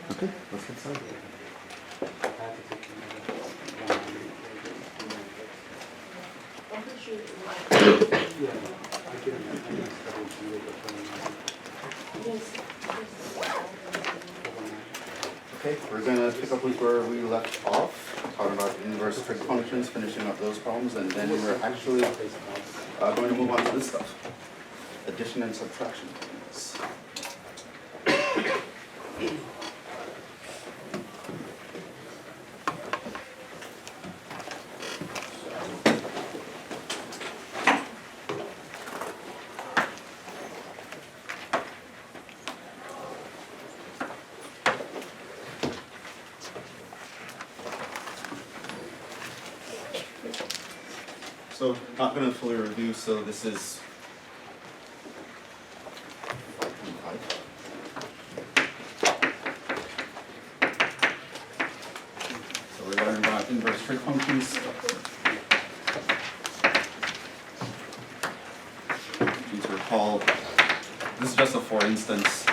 Okay, let's get started. Okay, we're going to pick up with where we left off, talking about inverse trig functions, finishing up those problems, and then we're actually going to move on to this stuff, addition and subtraction. So, not going to fully review, so this is so we're learning about inverse trig functions. You need to recall, this is just a for instance.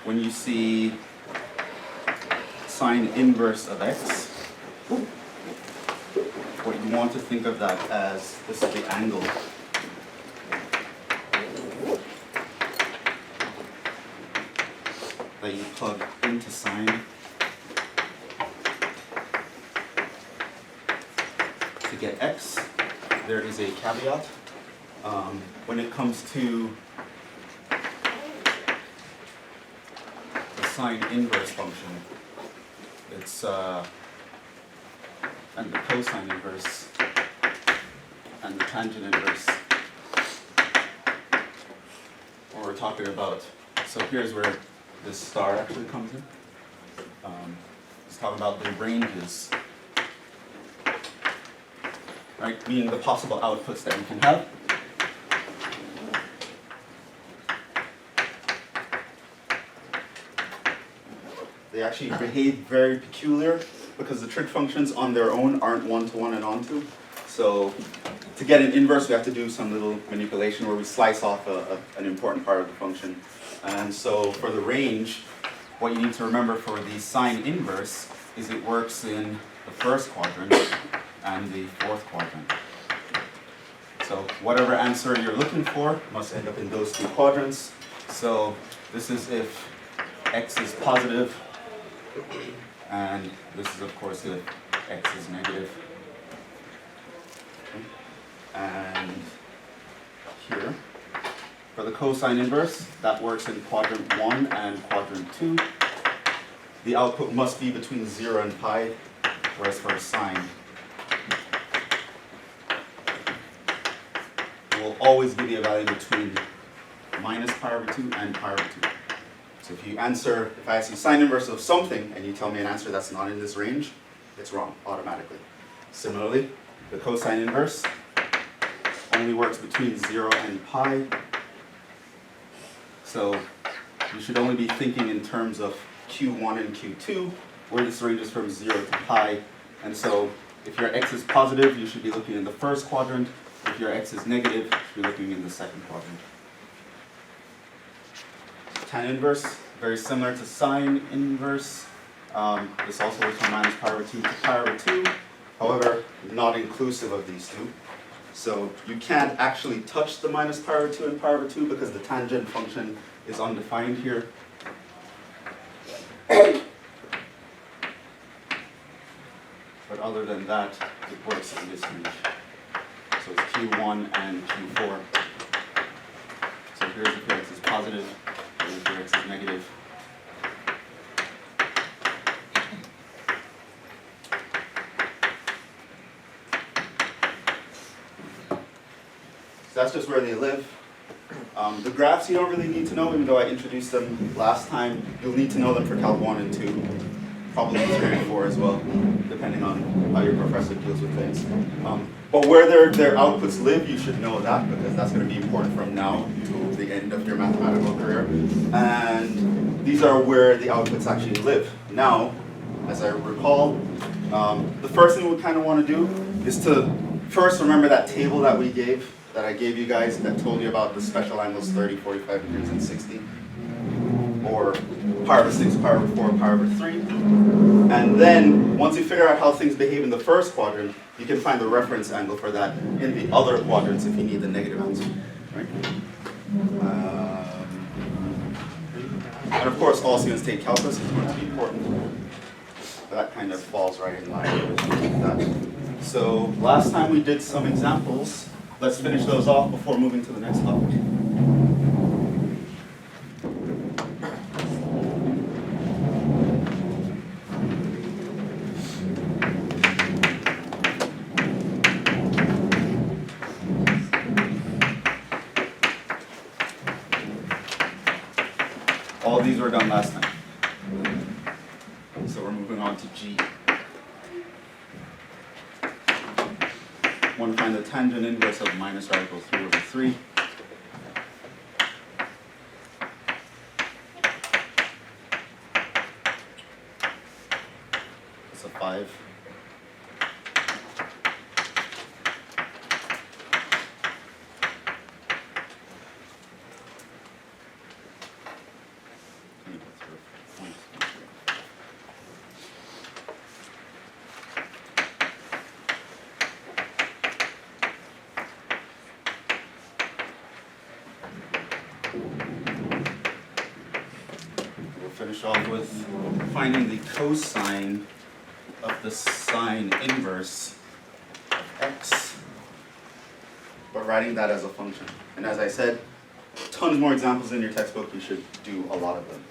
When you see sine inverse of x, what you want to think of that as, this is the angle. That you plug into sine to get x. There is a caveat. When it comes to the sine inverse function, it's and the cosine inverse and the tangent inverse, what we're talking about. So here's where this star actually comes in. It's talking about the ranges, right? Meaning the possible outputs that you can have. They actually behave very peculiar because the trig functions on their own aren't one-to-one and onto. So to get an inverse, we have to do some little manipulation where we slice off an important part of the function. And so for the range, what you need to remember for the sine inverse is it works in the first quadrant and the fourth quadrant. So whatever answer you're looking for must end up in those two quadrants. So this is if x is positive, and this is, of course, if x is negative. Okay. And here, for the cosine inverse, that works in quadrant 1 and quadrant 2. The output must be between 0 and pi, whereas for sine, it will always give you a value between minus pi over 2 and pi over 2. So if you answer, if I ask you sine inverse of something and you tell me an answer that's not in this range, it's wrong automatically. Similarly, the cosine inverse only works between 0 and pi. So you should only be thinking in terms of Q1 and Q2, where this ranges from 0 to pi. And so if your x is positive, you should be looking in the first quadrant. If your x is negative, you should be looking in the second quadrant. Tan inverse, very similar to sine inverse. This also works from minus pi over 2 to pi over 2. However, not inclusive of these two. So you can't actually touch the minus pi over 2 and pi over 2 because the tangent function is undefined here. But other than that, it works in this range. So it's Q1 and Q4. So here's if x is positive. If your x is negative. So that's just where they live. The graphs you don't really need to know, even though I introduced them last time. You'll need to know them for Calc 1 and 2. Probably 3 and 4 as well, depending on how your professor deals with things. But where their outputs live, you should know that, because that's going to be important from now to the end of your mathematical career. And these are where the outputs actually live. Now, as I recall, the first thing we kind of want to do is to first remember that table that I gave you guys that told you about the special angles 30, 45 degrees, and 60. or pi over 6, pi over 4, pi over 3. And then, once you figure out how things behave in the first quadrant, you can find the reference angle for that in the other quadrants if you need the negative answer. Right? And of course, all students take calculus. It's going to be important. That kind of falls right in line with that. So last time we did some examples. Let's finish those off before moving to the next topic. All these were done last time. So we're moving on to G. Want to find the tangent inverse of minus radical 3 over 3. It's a 5. Finish off with finding the cosine of the sine inverse of x, but writing that as a function. And as I said, tons more examples in your textbook. You should do a lot of them.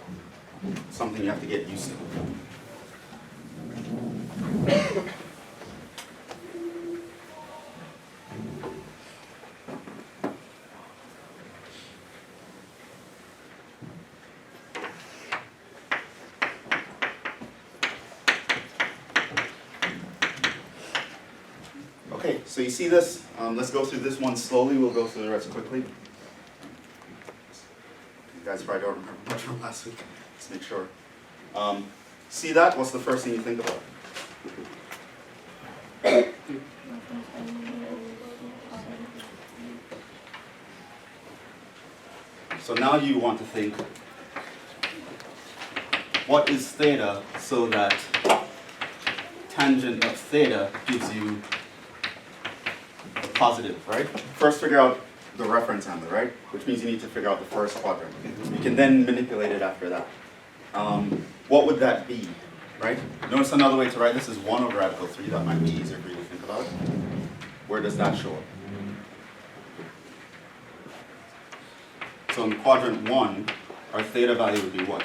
Something you have to get used to. Okay, so you see this? Let's go through this one slowly. We'll go through the rest quickly. You guys probably don't remember much from last week. Let's make sure. See that? What's the first thing you think about? So now you want to think, what is theta so that tangent of theta gives you a positive, right? First figure out the reference angle, right? Which means you need to figure out the first quadrant. You can then manipulate it after that. What would that be, right? Notice another way to write this is 1 over radical 3. That might be easier for you to think about. Where does that show up? So in quadrant 1, our theta value would be what?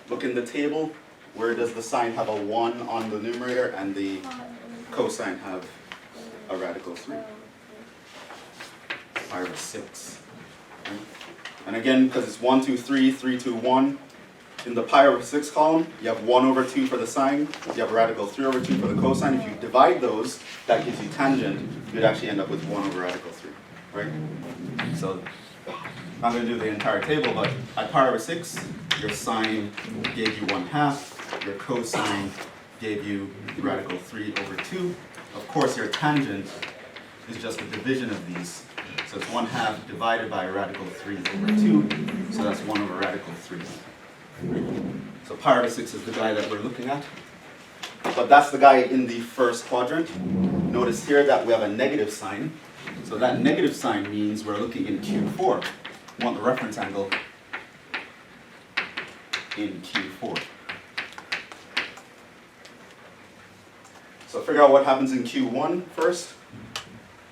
Look in the table. Where does the sine have a 1 on the numerator and the cosine have a radical 3? Pi over 6. Right? And again, because it's 1, 2, 3, 3, 2, 1, in the pi over 6 column, you have 1 over 2 for the sine, you have a radical 3 over 2 for the cosine. If you divide those, that gives you tangent. You'd actually end up with 1 over radical 3, right? So, I'm not going to do the entire table, but at pi over 6, your sine gave you 1/2, your cosine gave you radical 3 over 2. Of course, your tangent is just a division of these. So it's 1/2 divided by radical 3 over 2, so that's 1 over radical 3. So pi over 6 is the guy that we're looking at. But that's the guy in the first quadrant. Notice here that we have a negative sign. So that negative sign means we're looking in Q4. We want the reference angle in Q4. So figure out what happens in Q1 first.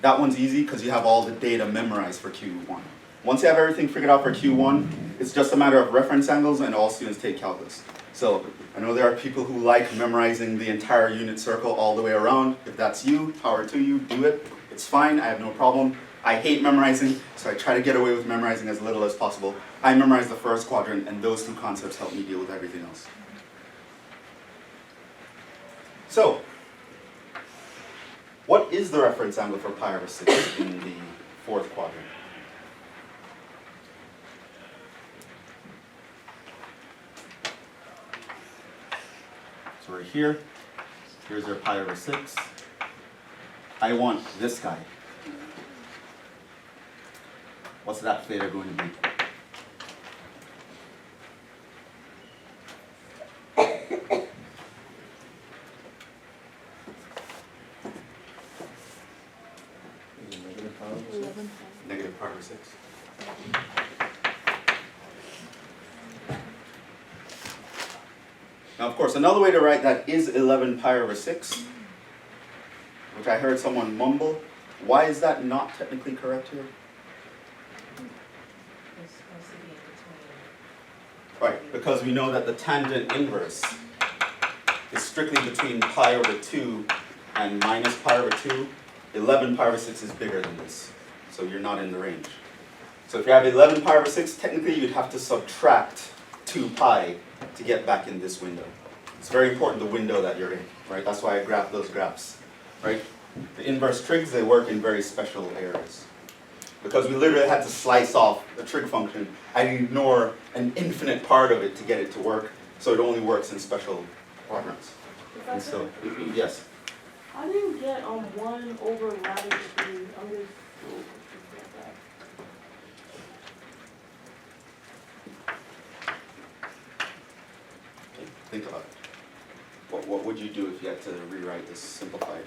That one's easy because you have all the data memorized for Q1. Once you have everything figured out for Q1, it's just a matter of reference angles, and all students take calculus. So I know there are people who like memorizing the entire unit circle all the way around. If that's you, power to you, do it. It's fine, I have no problem. I hate memorizing, so I try to get away with memorizing as little as possible. I memorize the first quadrant, and those two concepts help me deal with everything else. So, what is the reference angle for pi over 6 in the fourth quadrant? So we're here. Here's our pi over 6. I want this guy. what's that theta going to be? Negative pi over 6. Now, of course, another way to write that is 11 pi over 6, which I heard someone mumble. Why is that not technically correct here? It's supposed to be in between. Right, because we know that the tangent inverse is strictly between pi over 2 and minus pi over 2. 11 pi over 6 is bigger than this, so you're not in the range. So if you have 11 pi over 6, technically you'd have to subtract 2 pi to get back in this window. It's very important, the window that you're in, right? That's why I graphed those graphs, right? The inverse trigs, they work in very special areas. Because we literally had to slice off the trig function and ignore an infinite part of it to get it to work, so it only works in special quadrants. And so, yes? I didn't get 1 over radical 3. I'm just get that. Okay, think about it. What would you do if you had to rewrite this simplified?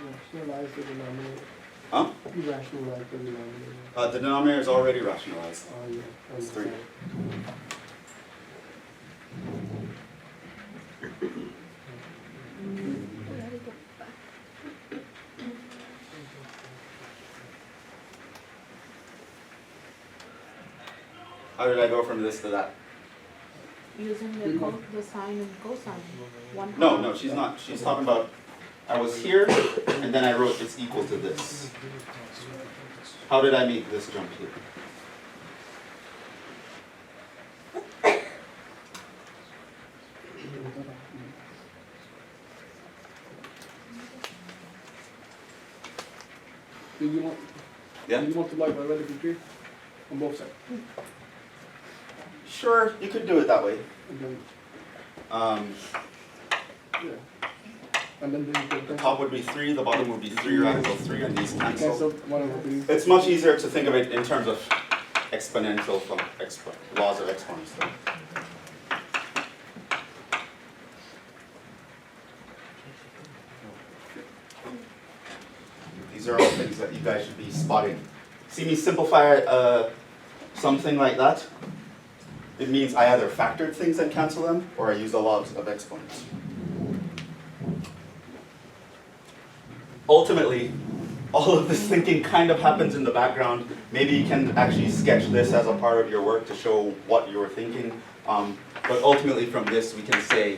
Rationalize the denominator. Huh? You rationalize the denominator. The denominator is already rationalized. Oh, yeah. It's 3. How did I go from this to that? Using the sine and cosine. No, she's not. She's talking about, I was here, and then I wrote it's equal to this. How did I make this jump here? Do you want? Yeah? Do you multiply by radical 3 on both sides? Sure, you could do it that way. And then, Um, yeah. And then the top would be 3, the bottom would be 3 radical 3, and these cancel. cancel 1 over 3. It's much easier to think of it in terms of exponential laws of exponents. Though. These are all things that you guys should be spotting. See me simplify something like that? It means I either factored things and cancel them, or I use the laws of exponents. Ultimately, all of this thinking kind of happens in the background. Maybe you can actually sketch this as a part of your work to show what you were thinking. But ultimately from this we can say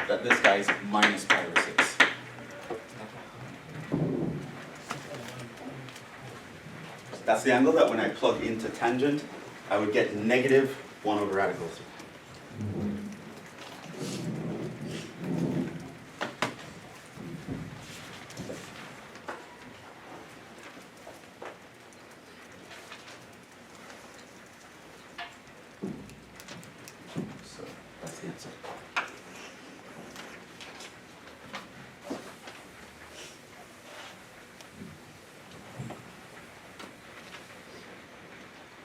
that this guy is minus pi over 6. That's the angle that when I plug into tangent, I would get negative 1 over radical 3. So that's the answer.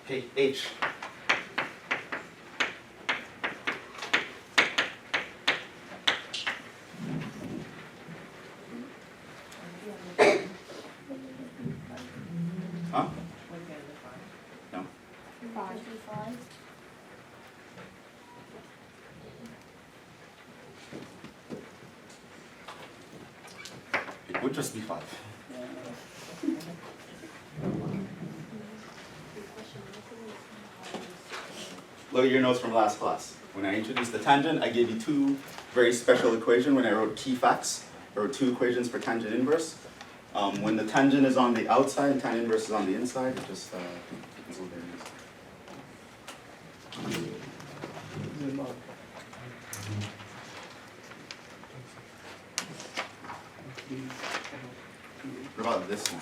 Okay, H. Huh? No. 5. It would just be 5. Look at your notes from last class. When I introduced the tangent, I gave you 2 very special equations. When I wrote key facts, there were 2 equations for tangent inverse. When the tangent is on the outside and tangent inverse is on the inside, it just cancels their names. What about this one?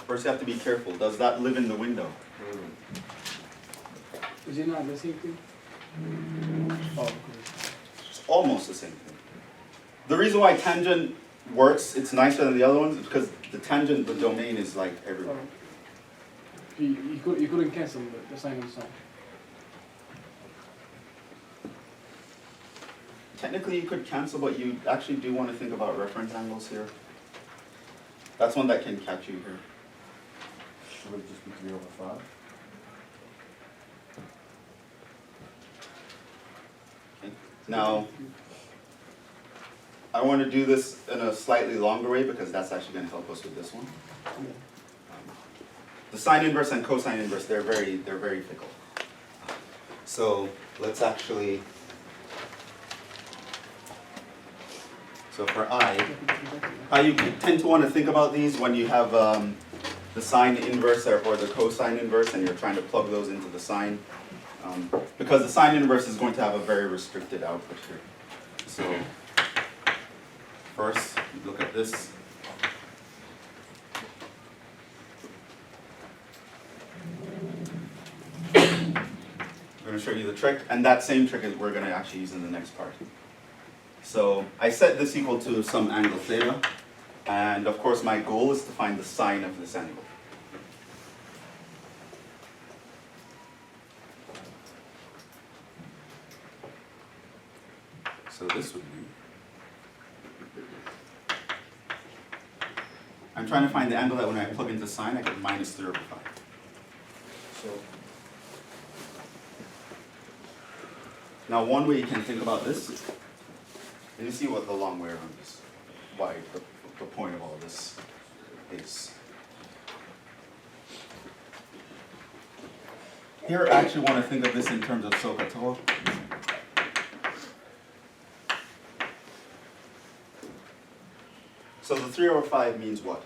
First you have to be careful. Does that live in the window? Is it not the same thing? Oh, okay. It's almost the same thing. The reason why tangent works, it's nicer than the other ones, is because the tangent, the domain is like everywhere. You couldn't cancel the sine and sine. Technically you could cancel, but you actually do want to think about reference angles here. That's one that can catch you here. Should it just be 3/5? Now, I want to do this in a slightly longer way because that's actually going to help us with this one. The sine inverse and cosine inverse, they're very fickle. So let's actually, so for I, how you tend to want to think about these when you have the sine inverse or the cosine inverse and you're trying to plug those into the sine. Because the sine inverse is going to have a very restricted output here. So first, look at this. I'm going to show you the trick, and that same trick is we're going to actually use in the next part. So I set this equal to some angle theta, and of course my goal is to find the sine of this angle. So this would be, I'm trying to find the angle that when I plug into sine, I get minus 3/5. So, now one way you can think about this, and you see what the long way around is, why the point of all this is. Here I actually want to think of this in terms of SOHCAHTOA. So the 3/5 means what?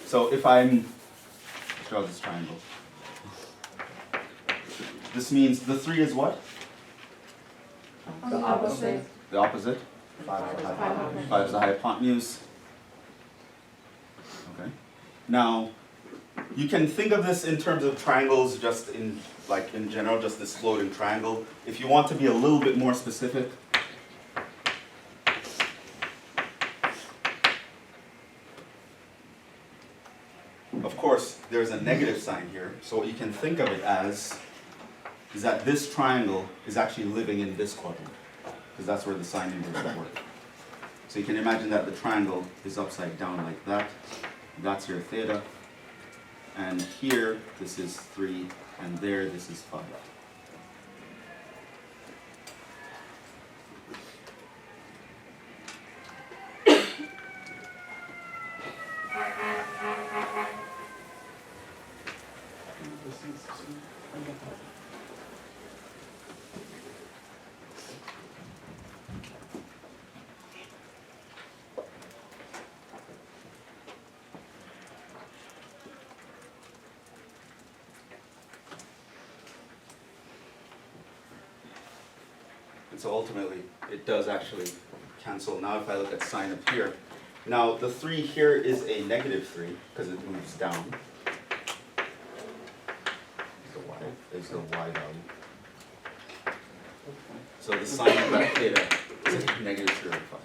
So if I'm, draw this triangle. This means the 3 is what? The opposite. The opposite? 5 is the hypotenuse. Okay. Now, you can think of this in terms of triangles just in general, just this floating triangle. If you want to be a little bit more specific, of course, there's a negative sign here. So what you can think of it as is that this triangle is actually living in this quadrant, because that's where the sine inverse would work. So you can imagine that the triangle is upside down like that. That's your theta. And here, this is 3, and there, this is 5. And so ultimately, it does actually cancel. Now if I look at sine up here, now the 3 here is a negative 3, because it moves down. Is the y value. So the sine of that theta is negative 3/5.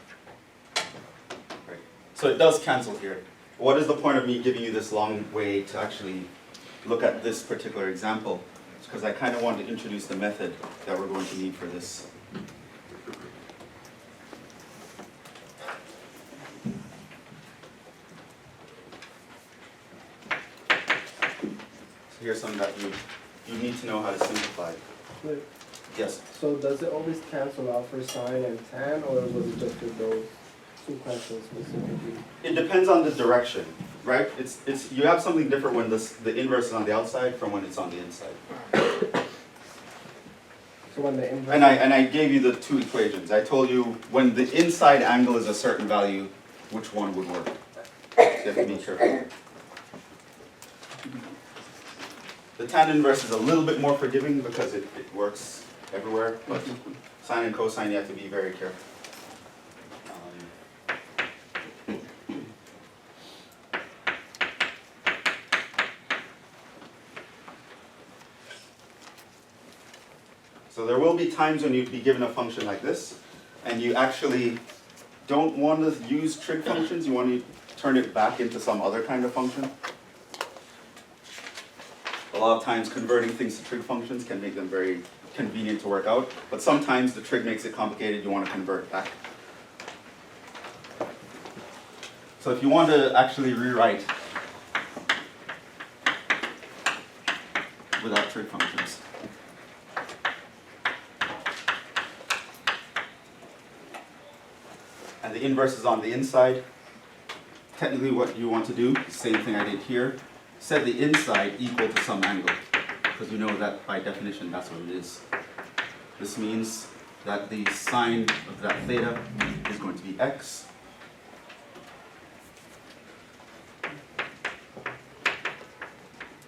Right. So it does cancel here. What is the point of me giving you this long way to actually look at this particular example? It's because I kind of want to introduce the method that we're going to need for this. So here's something that you need to know how to simplify. Wait, Yes. so does it always cancel out for sine and tan, or was it just for those two questions specifically? It depends on the direction, right? It's you have something different when the inverse is on the outside from when it's on the inside. So when the inverse... And I gave you the 2 equations. I told you when the inside angle is a certain value, which one would work. So you have to be careful. The tan inverse is a little bit more forgiving because it works everywhere, but sine and cosine you have to be very careful. So there will be times when you'd be given a function like this, and you actually don't want to use trig functions, you want to turn it back into some other kind of function. A lot of times converting things to trig functions can make them very convenient to work out, but sometimes the trig makes it complicated, you want to convert back. So if you want to actually rewrite without trig functions, and the inverse is on the inside, technically what you want to do, the same thing I did here, set the inside equal to some angle, because you know that by definition that's what it is. This means that the sine of that theta is going to be x.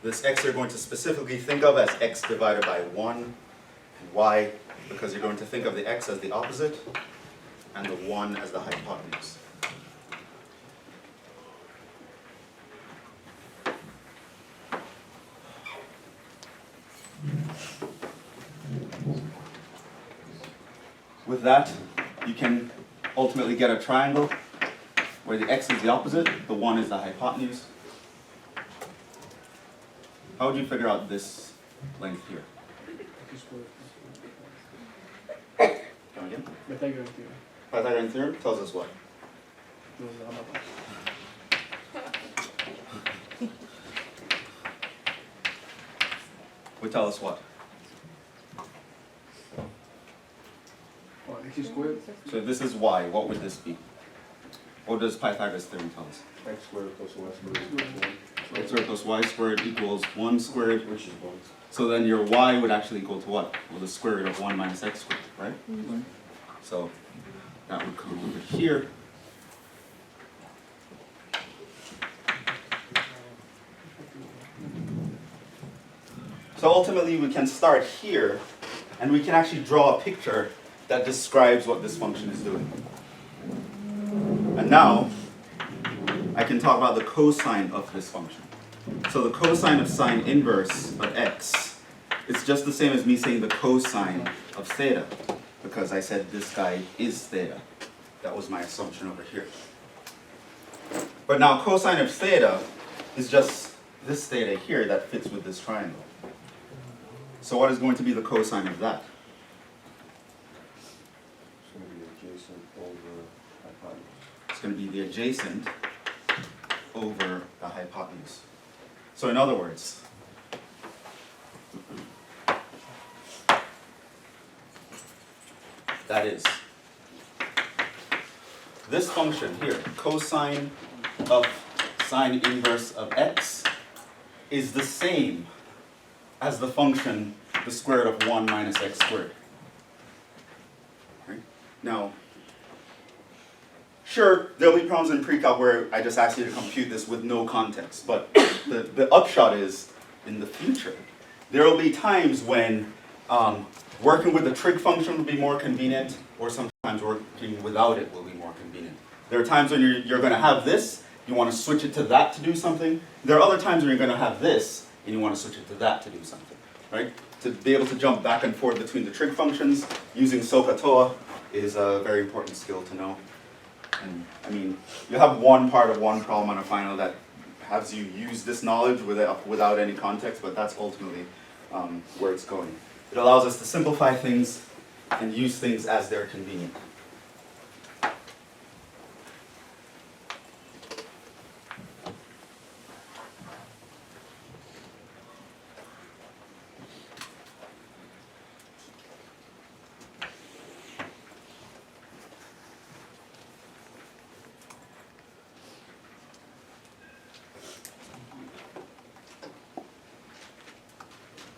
This x you're going to specifically think of as x divided by 1, and y, because you're going to think of the x as the opposite, and the 1 as the hypotenuse. With that, you can ultimately get a triangle where the x is the opposite, the 1 is the hypotenuse. How would you figure out this length here? Come again? Pythagorean theorem. Pythagorean theorem tells us what? Would tell us what? X squared. So this is y, what would this be? What does Pythagoras theorem tell us? X squared plus y squared equals 1. X squared plus y squared equals 1 squared. Which is 1. So then your y would actually equal to what? Well, the square root of 1 minus x squared, right? So that would come over here. So ultimately we can start here, and we can actually draw a picture that describes what this function is doing. And now, I can talk about the cosine of this function. So the cosine of sine inverse of x is just the same as me saying the cosine of theta, because I said this guy is theta. That was my assumption over here. But now cosine of theta is just this theta here that fits with this triangle. So what is going to be the cosine of that? It's going to be the adjacent over the hypotenuse. So in other words, that is, this function here, cosine of sine inverse of x, is the same as the function the square root of 1 minus x squared. Right? Now, sure, there'll be problems in pre-calc where I just ask you to compute this with no context, but the upshot is, in the future, there will be times when working with the trig function will be more convenient, or sometimes working without it will be more convenient. There are times when you're going to have this, you want to switch it to that to do something. There are other times when you're going to have this, and you want to switch it to that to do something, right? To be able to jump back and forth between the trig functions using SOHCAHTOA is a very important skill to know. And I mean, you have one part of one problem on a final that has you use this knowledge without any context, but that's ultimately where it's going. It allows us to simplify things and use things as they're convenient.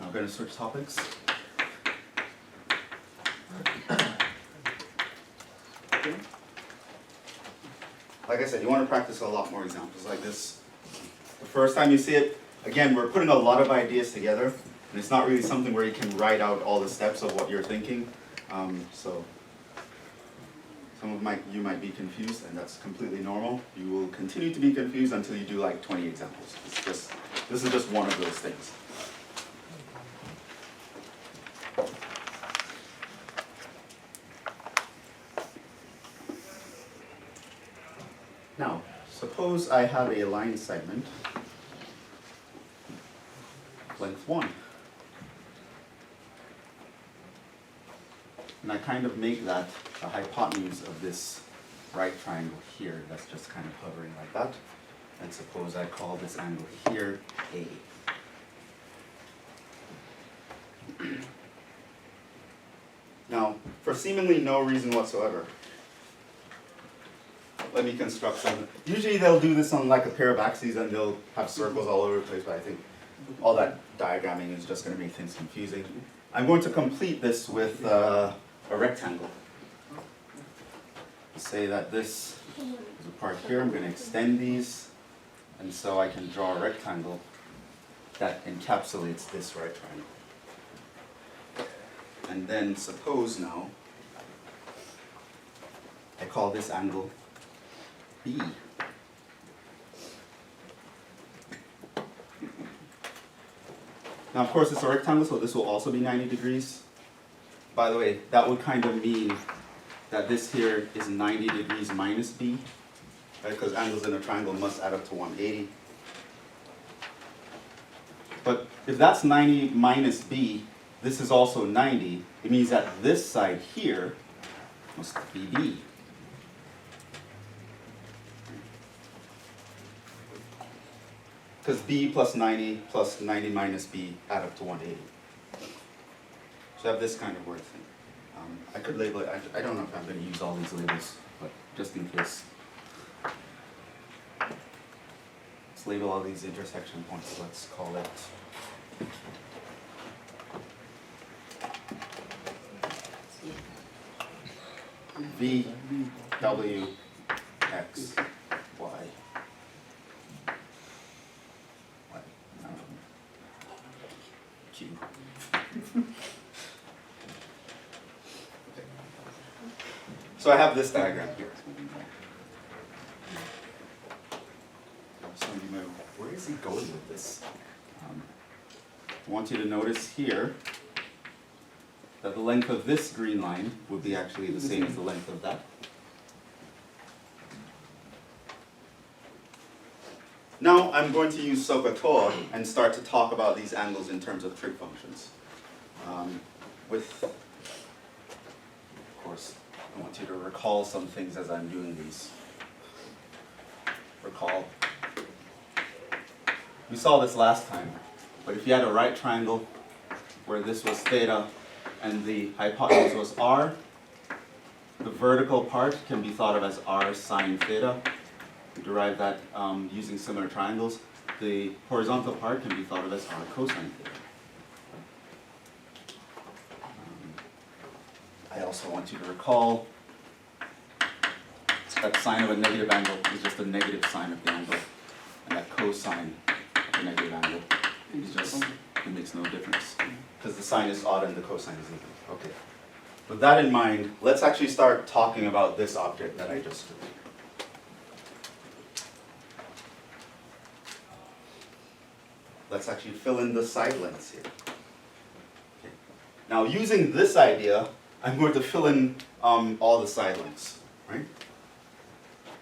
I'm going to switch topics. Like I said, you want to practice a lot more examples like this. The first time you see it, again, we're putting a lot of ideas together, and it's not really something where you can write out all the steps of what you're thinking. So some of you might be confused, and that's completely normal. You will continue to be confused until you do like 20 examples. This is just one of those things. Now, suppose I have a line segment, length 1. And I kind of make that a hypotenuse of this right triangle here that's just kind of hovering like that. And suppose I call this angle here A. Now, for seemingly no reason whatsoever, let me construct some. Usually they'll do this on like a pair of axes and they'll have circles all over the place, but I think all that diagramming is just going to make things confusing. I'm going to complete this with a rectangle. Say that this is a part here, I'm going to extend these, and so I can draw a rectangle that encapsulates this right triangle. And then suppose now I call this angle B. Now of course it's a rectangle, so this will also be 90 degrees. By the way, that would kind of mean that this here is 90 degrees minus B, right? Because angles in a triangle must add up to 180. But if that's 90 minus B, this is also 90. It means that this side here must be B. Because B plus 90 minus B add up to 180. So I have this kind of word thing. I could label it, I don't know if I'm going to use all these labels, but just in case. Let's label all these intersection points. Let's call it V, W, X, Y. Q. So I have this diagram here. Some of you may, where is he going with this? I want you to notice here that the length of this green line would be actually the same as the length of that. Now I'm going to use SOHCAHTOA and start to talk about these angles in terms of trig functions. Of course, I want you to recall some things as I'm doing these. Recall. We saw this last time, but if you had a right triangle where this was theta and the hypotenuse was r, the vertical part can be thought of as r sine theta. We derive that using similar triangles. The horizontal part can be thought of as r cosine theta. I also want you to recall that sine of a negative angle is just a negative sine of the angle, and that cosine of the negative angle is just, it makes no difference, because the sine is odd and the cosine is even. Okay. With that in mind, let's actually start talking about this object that I just drew. Let's actually fill in the side lengths here. Okay. Now using this idea, I'm going to fill in all the side lengths, right?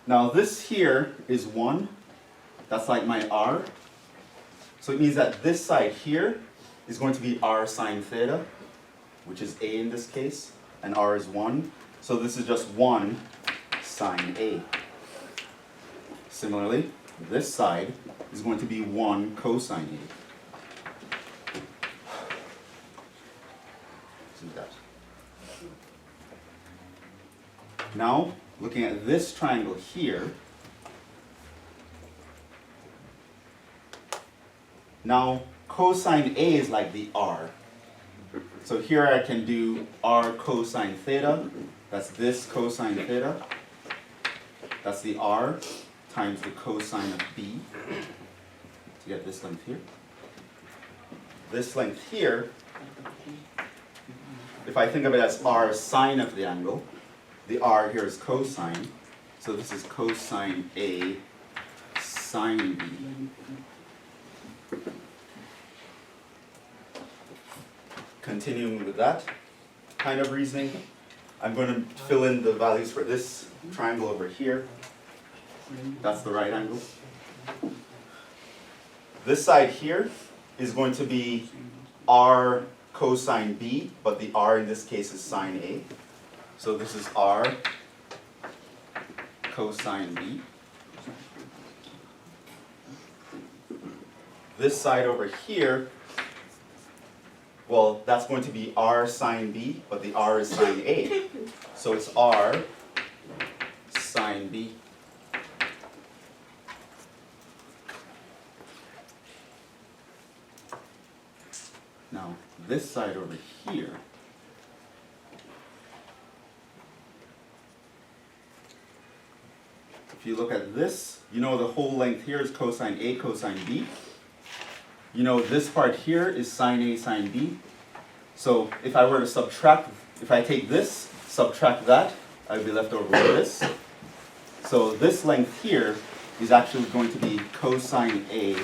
Now this here is 1, that's like my r. So it means that this side here is going to be r sine theta, which is a in this case, and r is 1. So this is just 1 sine a. Similarly, this side is going to be 1 cosine a. See that? Now, looking at this triangle here, now cosine A is like the r. So here I can do r cosine theta, that's this cosine theta, that's the r times the cosine of b, to get this length here. This length here, if I think of it as r sine of the angle, the r here is cosine, so this is cosine A sine B. Continuing with that kind of reasoning, I'm going to fill in the values for this triangle over here. That's the right angle. This side here is going to be r cosine b, but the r in this case is sine a. So this is r cosine b. This side over here, well, that's going to be r sine b, but the r is sine a. So it's r sine b. Now, this side over here, if you look at this, you know the whole length here is cosine A, cosine B. You know this part here is sine A, sine B. So if I were to subtract, if I take this, subtract that, I'd be left over with this. So this length here is actually going to be cosine A,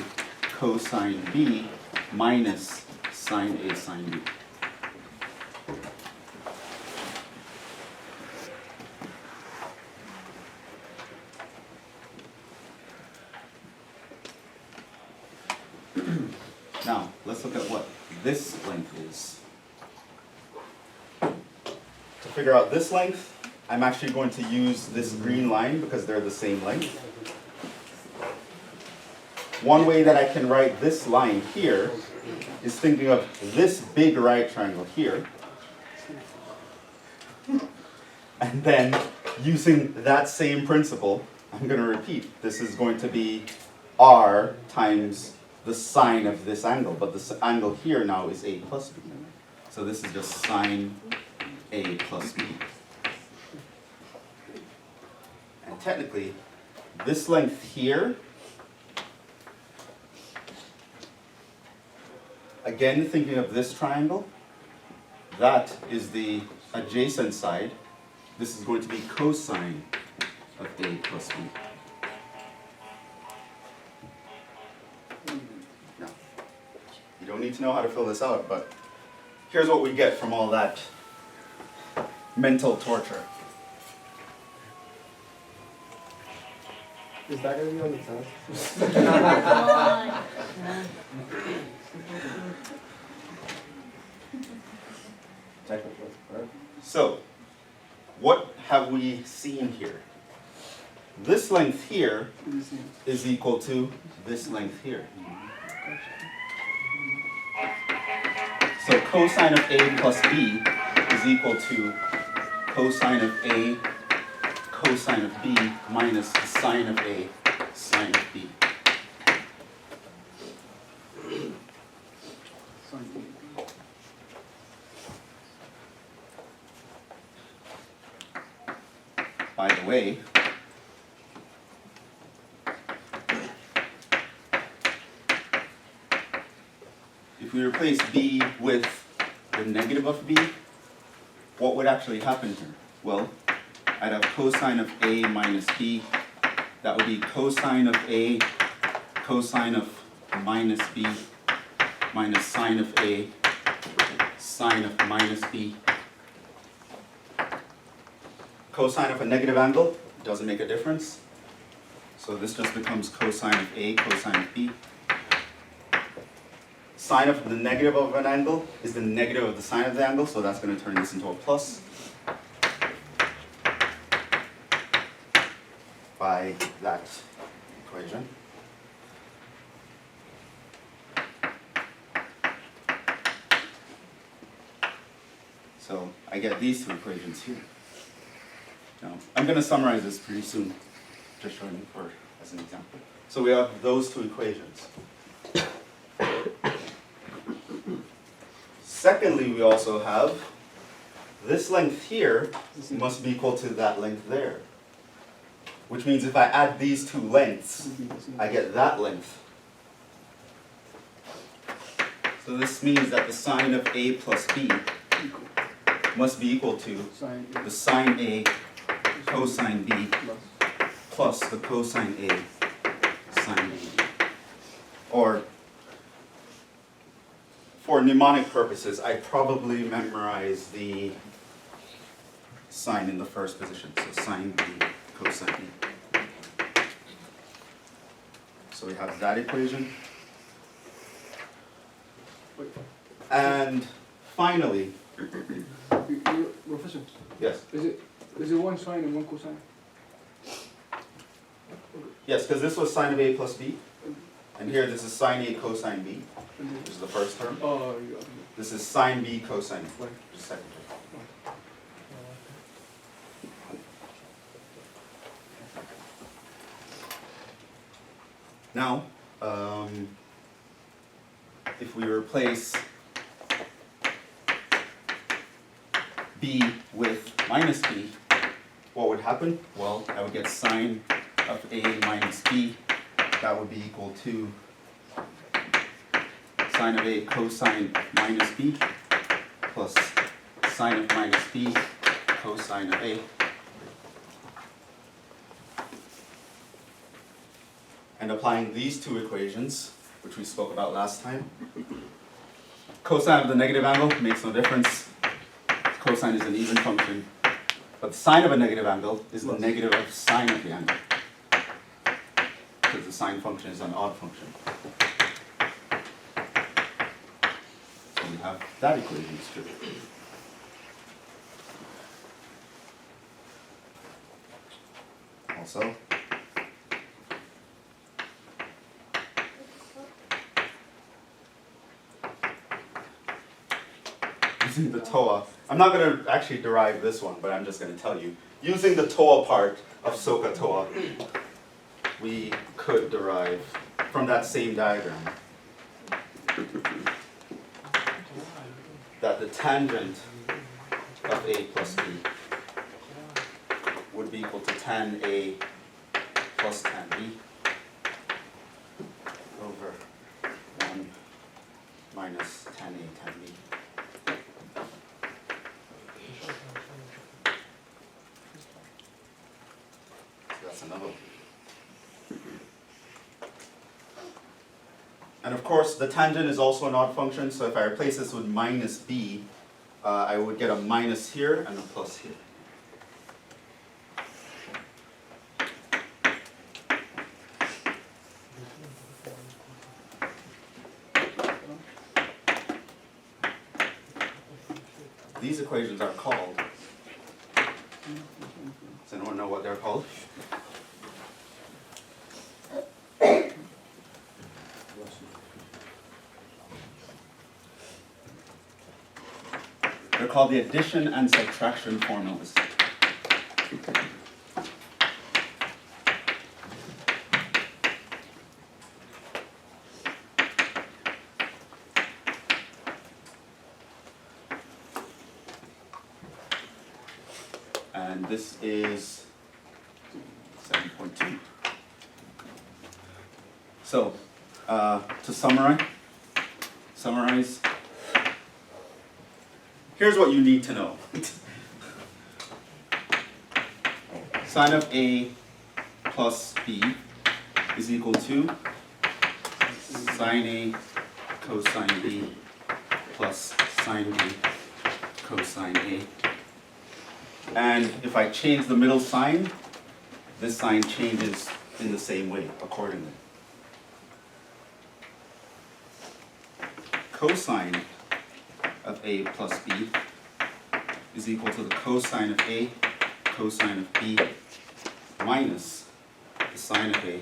cosine B minus sine A, sine B. Now, let's look at what this length is. To figure out this length, I'm actually going to use this green line because they're the same length. One way that I can write this line here is thinking of this big right triangle here. And then using that same principle, I'm going to repeat. This is going to be r times the sine of this angle, but this angle here now is a plus b. So this is just sine a plus b. And technically, this length here, again thinking of this triangle, that is the adjacent side. This is going to be cosine of a plus b. Now, you don't need to know how to fill this out, but here's what we get from all that mental torture. Is that going to be on the test? Come on. So, what have we seen here? This length here is equal to this length here. So cosine of A plus B is equal to cosine of A cosine of B minus sine of A sine of B. By the way, if we replace b with the negative of b, what would actually happen here? Well, I'd have cosine of a minus b. That would be cosine of a cosine of minus b minus sine of a sine of minus b. Cosine of a negative angle doesn't make a difference. So this just becomes cosine of A, cosine of B. Sine of the negative of an angle is the negative of the sine of the angle, so that's going to turn this into a plus. By that equation. So I get these two equations here. Now, I'm going to summarize this pretty soon, just showing you for as an example. So we have those two equations. Secondly, we also have this length here must be equal to that length there. Which means if I add these two lengths, I get that length. So this means that the sine of A plus B must be equal to the sine A cosine B plus the cosine A sine B. Or, for mnemonic purposes, I probably memorize the sign in the first position. So sine B cosine B. So we have that equation. Wait. And finally, Professor, yes, is it one sine and one cosine? yes, because this was sine of A plus B, and here this is sine A cosine B, which is the first term. Oh, yeah. This is sine B cosine B, Right. which is the second term. Now, if we replace B with minus B, what would happen? Well, I would get sine of A minus B. That would be equal to sine of A cosine of minus B plus sine of minus B cosine of A. And applying these two equations, which we spoke about last time, cosine of the negative angle makes no difference. Cosine is an even function. But the sine of a negative angle is the negative of sine of the angle. Because the sine function is an odd function. So we have that equation too. Also, using the TOA, I'm not going to actually derive this one, but I'm just going to tell you. Using the TOA part of SOHCAHTOA, we could derive from that same diagram that the tangent of A plus B would be equal to tan A plus tan B over 1 minus tan A tan B. That's another one. And of course, the tangent is also an odd function, so if I replace this with minus b, I would get a minus here and a plus here. These equations are called, does anyone know what they're called? They're called the addition and subtraction formulas. And this is 7.2. So, to summarize, here's what you need to know. Sine of A plus B is equal to sine A cosine B plus sine B cosine A. And if I change the middle sign, this sign changes in the same way accordingly. Cosine of A plus B is equal to the cosine of A cosine of B minus the sine of A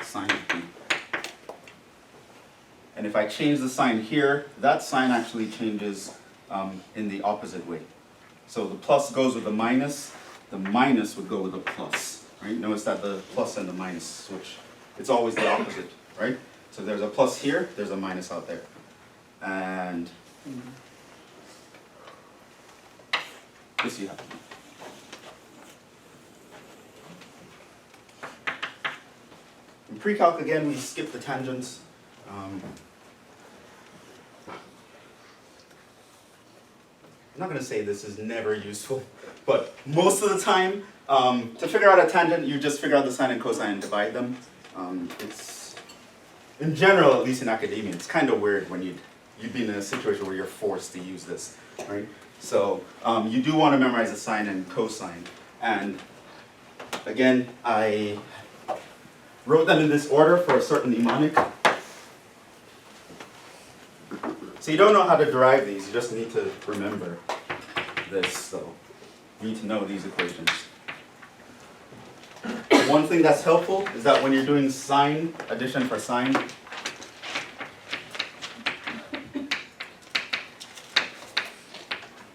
sine of B. And if I change the sign here, that sign actually changes in the opposite way. So the plus goes with the minus would go with the plus, right? Notice that the plus and the minus switch. It's always the opposite, right? So there's a plus here, there's a minus out there. And this you have to do. In pre-calc again, we skip the tangents. I'm not going to say this is never useful, but most of the time, to figure out a tangent, you just figure out the sine and cosine and divide them. It's, in general, at least in academia, it's kind of weird when you'd be in a situation where you're forced to use this, right? So you do want to memorize the sine and cosine. And again, I wrote them in this order for a certain mnemonic. So you don't know how to derive these, you just need to remember this, so you need to know these equations. One thing that's helpful is that when you're doing sine, addition for sine,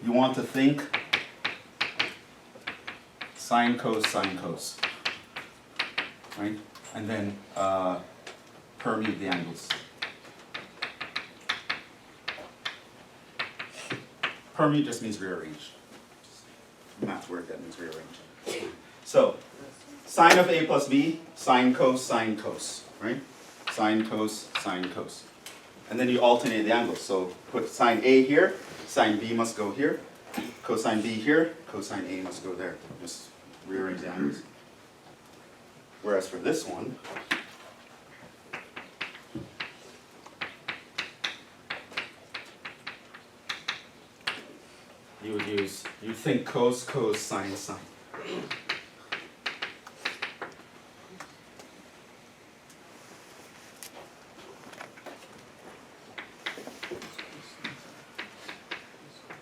you want to think sine, cos, sine, cos, right? And then permute the angles. Permute just means rearrange. Math word that means rearrange. So, sine of a plus b, sine, cos, right? Sine, cos, sine, cos. And then you alternate the angles. So put sine a here, sine b must go here, cosine b here, cosine a must go there. Just rearrange the angles. Whereas for this one, you would use, you think cos, cos, sine, sine.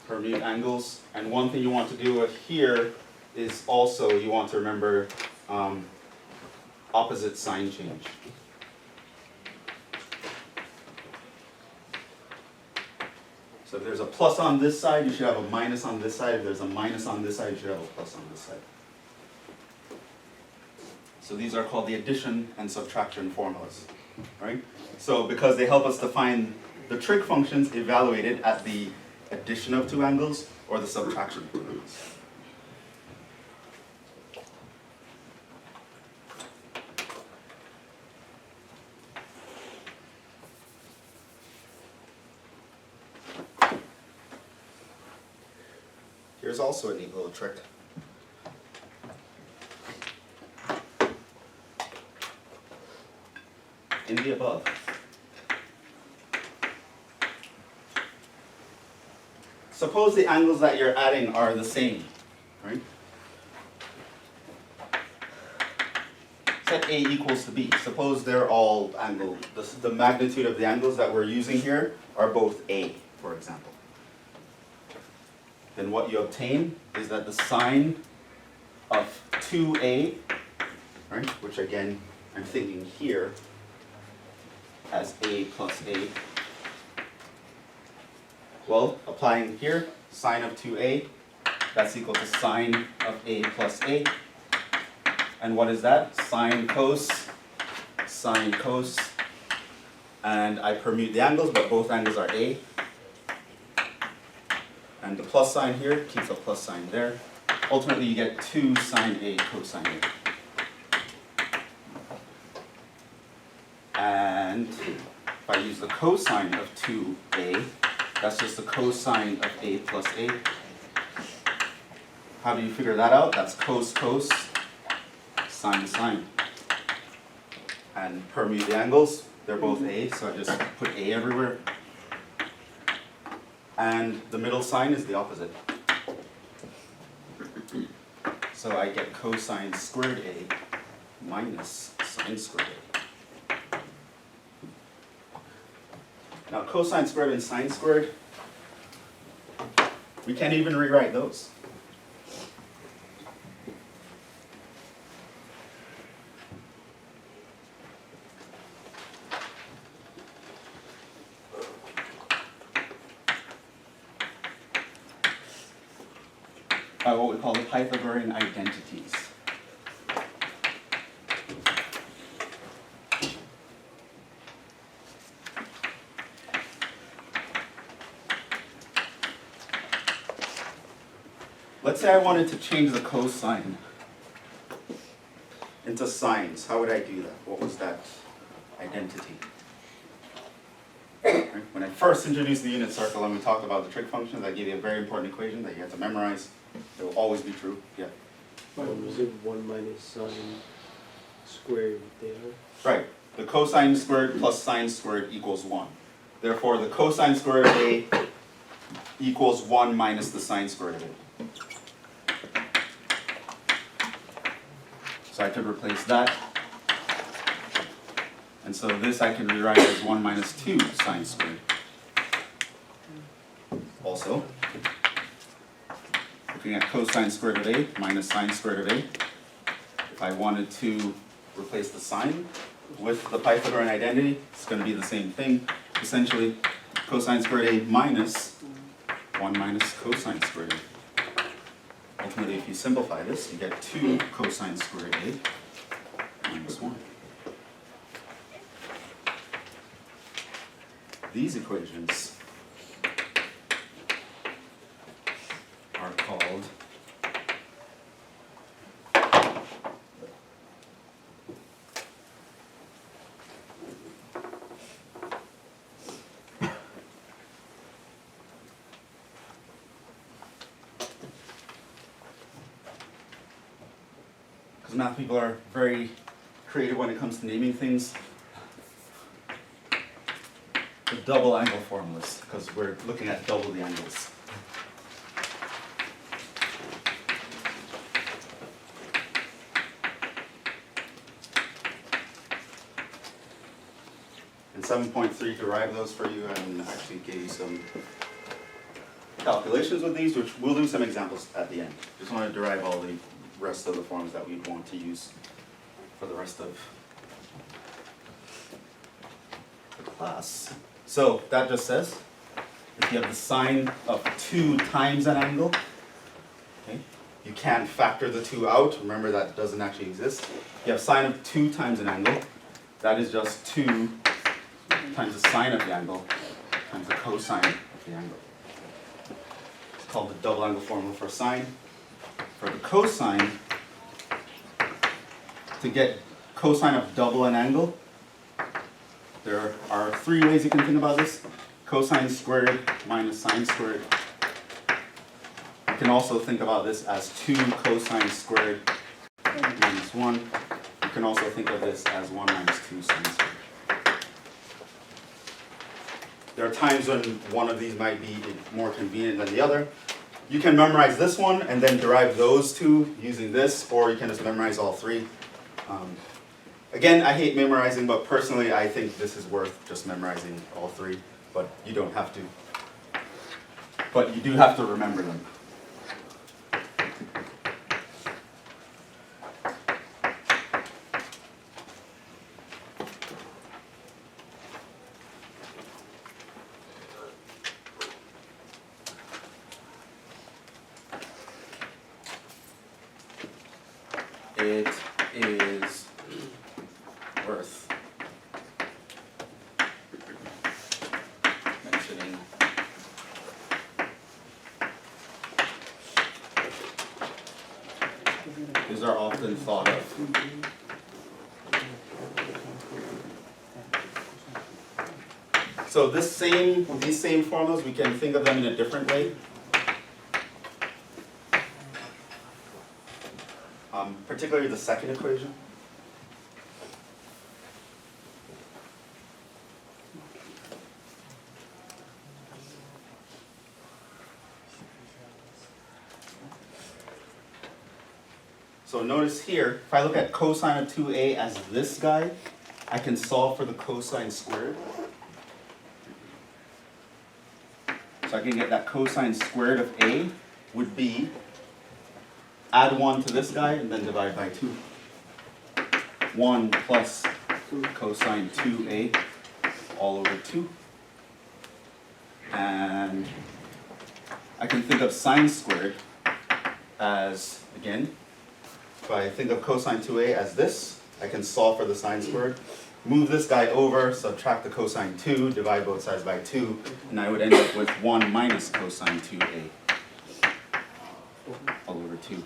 Permute angles, and one thing you want to do here is also you want to remember opposite sign change. So if there's a plus on this side, you should have a minus on this side. If there's a minus on this side, you should have a plus on this side. So these are called the addition and subtraction formulas, right? So because they help us to find the trig functions evaluated at the addition of two angles or the subtraction of two angles. Here's also a neat little trick. In the above, suppose the angles that you're adding are the same, right? Set A equals to B. Suppose they're all angled. The magnitude of the angles that we're using here are both A, for example. Then what you obtain is that the sine of 2A, right, which again I'm thinking here as A plus A. Well, applying here, sine of 2A, that's equal to sine of A plus A. And what is that? Sine cos, and I permute the angles, but both angles are A. And the plus sign here keeps a plus sign there. Ultimately, you get 2 sine A cosine A. And if I use the cosine of 2A, that's just the cosine of A plus A. How do you figure that out? That's cos, sine, sine. And permute the angles. They're both A, so I just put A everywhere. And the middle sign is the opposite. So I get cosine squared A minus sine squared A. Now cosine squared and sine squared, we can't even rewrite those. By what we call the Pythagorean Identities. Let's say I wanted to change the cosine into sines. How would I do that? What was that identity? Right? When I first introduced the unit circle and we talked about the trig functions, I gave you a very important equation that you have to memorize. It will always be true. Yeah. Was it 1 minus sine squared there? Right. The cosine squared plus sine squared equals 1. Therefore, the cosine squared of A equals 1 minus the sine squared of A. So I could replace that And so this I can rewrite as 1 minus 2 sine squared. Also, looking at cosine squared of A minus sine squared of A, if I wanted to replace the sign with the Pythagorean identity, it's going to be the same thing. Essentially, cosine squared A minus 1 minus cosine squared A. Ultimately, if you simplify this, you get 2 cosine squared A minus 1. These equations are called because math people are very creative when it comes to naming things. The double angle formulas, because we're looking at double the angles. And 7.3 derived those for you and actually gave you some calculations with these, which we'll do some examples at the end. Just want to derive all the rest of the forms that we want to use for the rest of the class. So that just says, if you have the sine of 2 times an angle, okay, you can't factor the 2 out. Remember that doesn't actually exist. You have sine of 2 times an angle. That is just 2 times the sine of the angle times the cosine of the angle. It's called the double angle formula for sine. For the cosine, to get cosine of double an angle, there are 3 ways you can think about this. Cosine squared minus sine squared. You can also think about this as 2 cosine squared minus 1. You can also think of this as 1 minus 2 sine squared. There are times when one of these might be more convenient than the other. You can memorize this one and then derive those 2 using this, or you can just memorize all 3. Again, I hate memorizing, but personally I think this is worth just memorizing all 3, but you don't have to. But you do have to remember them. It is worth mentioning these are often thought of. So these same formulas, we can think of them in a different way. Particularly the second equation. So notice here, if I look at cosine of 2a as this guy, I can solve for the cosine squared. So I can get that cosine squared of a would be add 1 to this guy and then divide by 2. 1 plus cosine 2a all over 2. And I can think of sine squared as, again, if I think of cosine 2a as this, I can solve for the sine squared. Move this guy over, subtract the cosine 2, divide both sides by 2, and I would end up with 1 minus cosine 2a all over 2.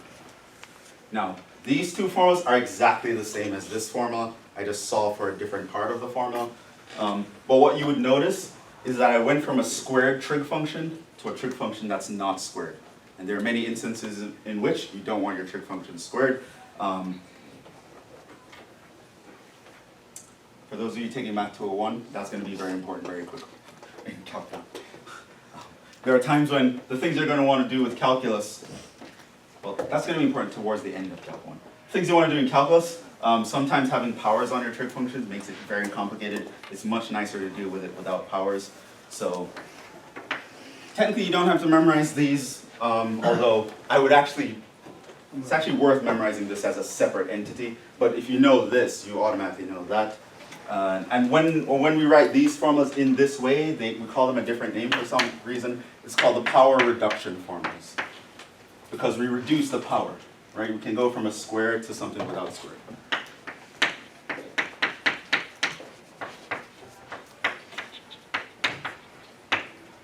Now, these 2 formulas are exactly the same as this formula. I just solved for a different part of the formula. But what you would notice is that I went from a squared trig function to a trig function that's not squared. And there are many instances in which you don't want your trig function squared. For those of you taking Math 201, that's going to be very important very quickly in calculus. There are times when the things you're going to want to do with calculus Well, that's going to be important towards the end of Calc 1. Things you want to do in calculus, sometimes having powers on your trig functions makes it very complicated. It's much nicer to do with it without powers. So technically you don't have to memorize these, although I would actually, it's actually worth memorizing this as a separate entity, but if you know this, you automatically know that. And when we write these formulas in this way, we call them a different name for some reason. It's called the power reduction formulas, because we reduce the power, right? We can go from a square to something without a square.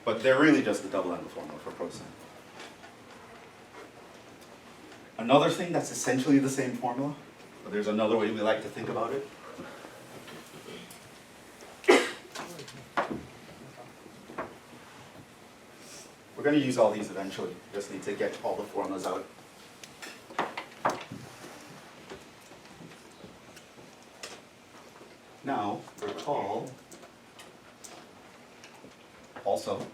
But they're really just the double angle formula for cosine. Another thing that's essentially the same formula, but there's another way we like to think about it. We're going to use all these eventually. Just need to get all the formulas out. Now, recall also,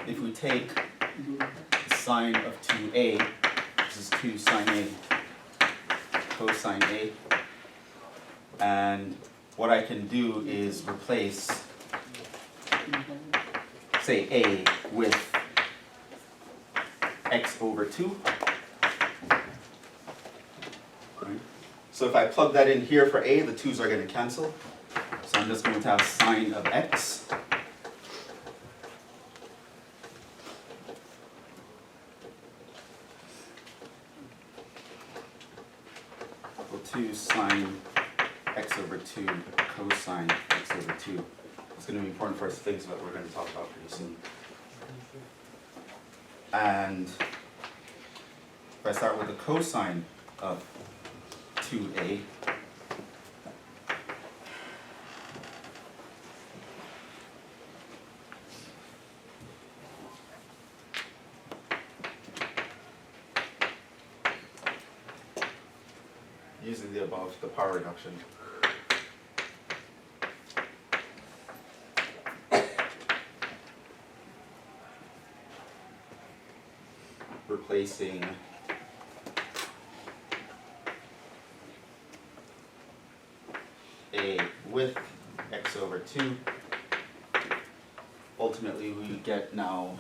if we take the sine of 2a, this is 2 sine a, cosine a, and what I can do is replace, say, a with x over 2. Right? So if I plug that in here for a, the 2's are going to cancel. So I'm just going to have sine of x equal to sine x over 2 cosine x over 2. It's going to be important for us things that we're going to talk about pretty soon. And if I start with the cosine of 2a, using the above, the power reduction. Replacing a with x over 2. Ultimately, we get now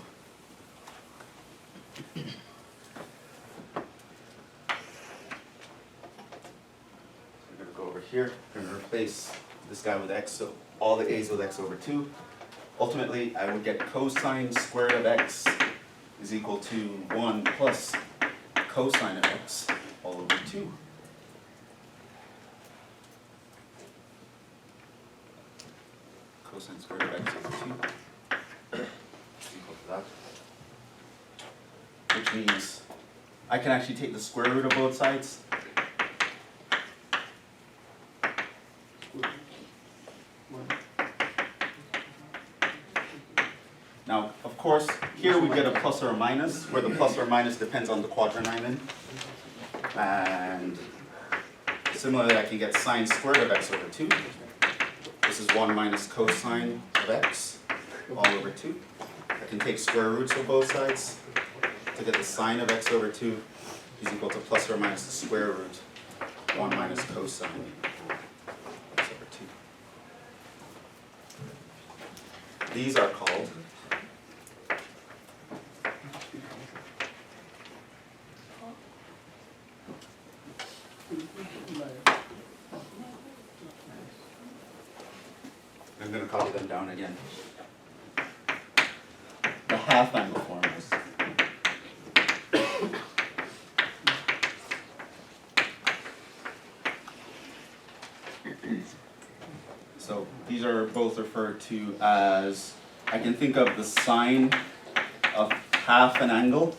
here, we're going to replace this guy with x, so all the a's with x over 2. Ultimately, I would get cosine squared of x is equal to 1 plus cosine of x all over 2. Cosine squared of x over 2 is equal to that. Which means I can actually take the square root of both sides. Now, of course, here we get a plus or a minus, where the plus or minus depends on the quadrant I'm in. And similarly, I can get sine squared of x over 2. This is 1 minus cosine of x all over 2. I can take square roots of both sides to get the sine of x over 2 is equal to plus or minus the square root 1 minus cosine x over 2. These are called I'm going to copy them down again. The half angle formulas. So these are both referred to as, I can think of the sine of half an angle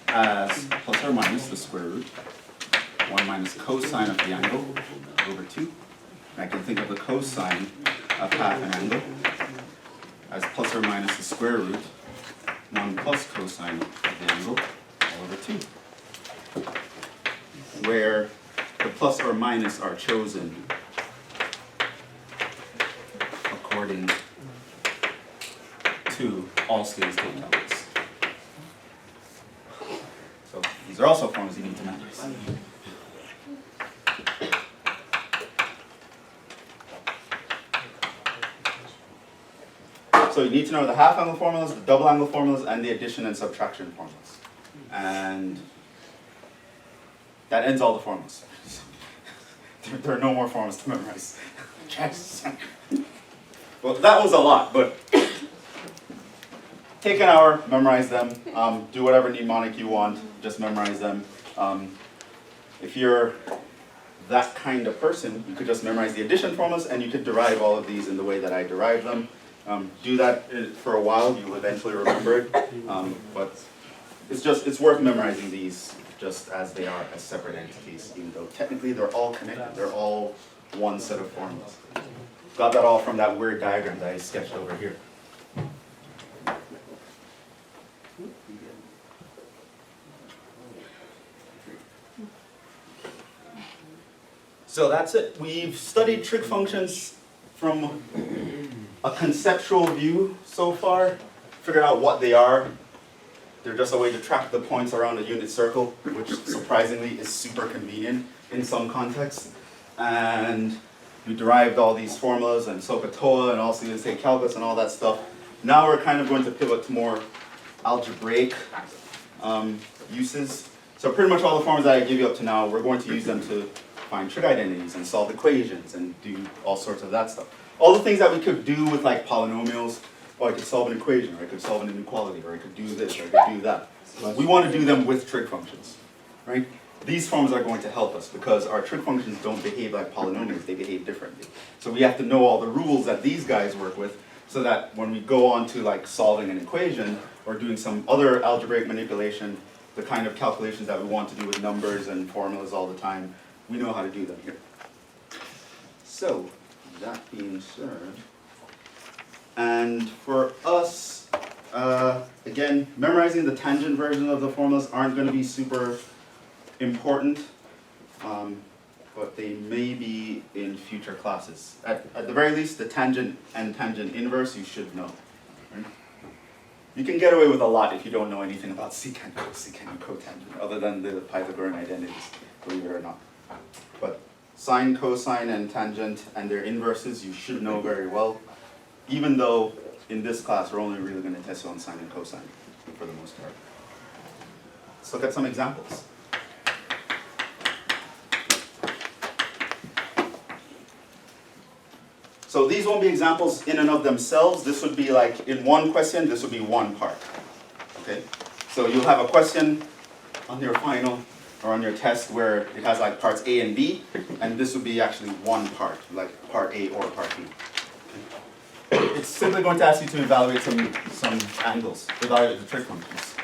as plus or minus the square root, 1 minus cosine of the angle over 2. And I can think of the cosine of half an angle as plus or minus the square root 1 plus cosine of the angle all over 2, where the plus or minus are chosen according to all steady state calculus. They're also formulas you need to memorize. So you need to know the half angle formulas, the double angle formulas, and the addition and subtraction formulas. And that ends all the formulas. There are no more formulas to memorize. Well, that was a lot, but take an hour, memorize them, do whatever mnemonic you want, just memorize them. If you're that kind of person, you could just memorize the addition formulas and you could derive all of these in the way that I derived them. Do that for a while, you'll eventually remember it, but it's worth memorizing these just as they are, as separate entities, even though technically they're all connected, they're all one set of formulas. Got that all from that weird diagram that I sketched over here. So that's it. We've studied trig functions from a conceptual view so far, figured out what they are. They're just a way to track the points around a unit circle, which surprisingly is super convenient in some contexts. And we derived all these formulas and SOHCAHTOA and also say calculus and all that stuff. Now we're kind of going to pivot to more algebraic uses. So pretty much all the formulas that I give you up to now, we're going to use them to find trig identities and solve equations and do all sorts of that stuff. All the things that we could do with like polynomials, or I could solve an equation, or I could solve an inequality, or I could do this, or I could do that. We want to do them with trig functions, right? These forms are going to help us because our trig functions don't behave like polynomials, they behave differently. So we have to know all the rules that these guys work with so that when we go on to like solving an equation or doing some other algebraic manipulation, the kind of calculations that we want to do with numbers and formulas all the time, we know how to do them here. So, that being said, and for us, again, memorizing the tangent version of the formulas aren't going to be super important, but they may be in future classes. At the very least, the tangent and tangent inverse you should know. Right? You can get away with a lot if you don't know anything about secant, cosecant, and cotangent, other than the Pythagorean identities, believe it or not. But sine, cosine, and tangent, and their inverses you should know very well, even though in this class we're only really going to test you on sine and cosine for the most part. Let's look at some examples. So these won't be examples in and of themselves. This would be like, in one question, this would be one part. Okay? So you'll have a question on your final or on your test where it has like parts A and B, and this would be actually one part, like part A or part B. Okay? It's simply going to ask you to evaluate some angles with either of the trig functions.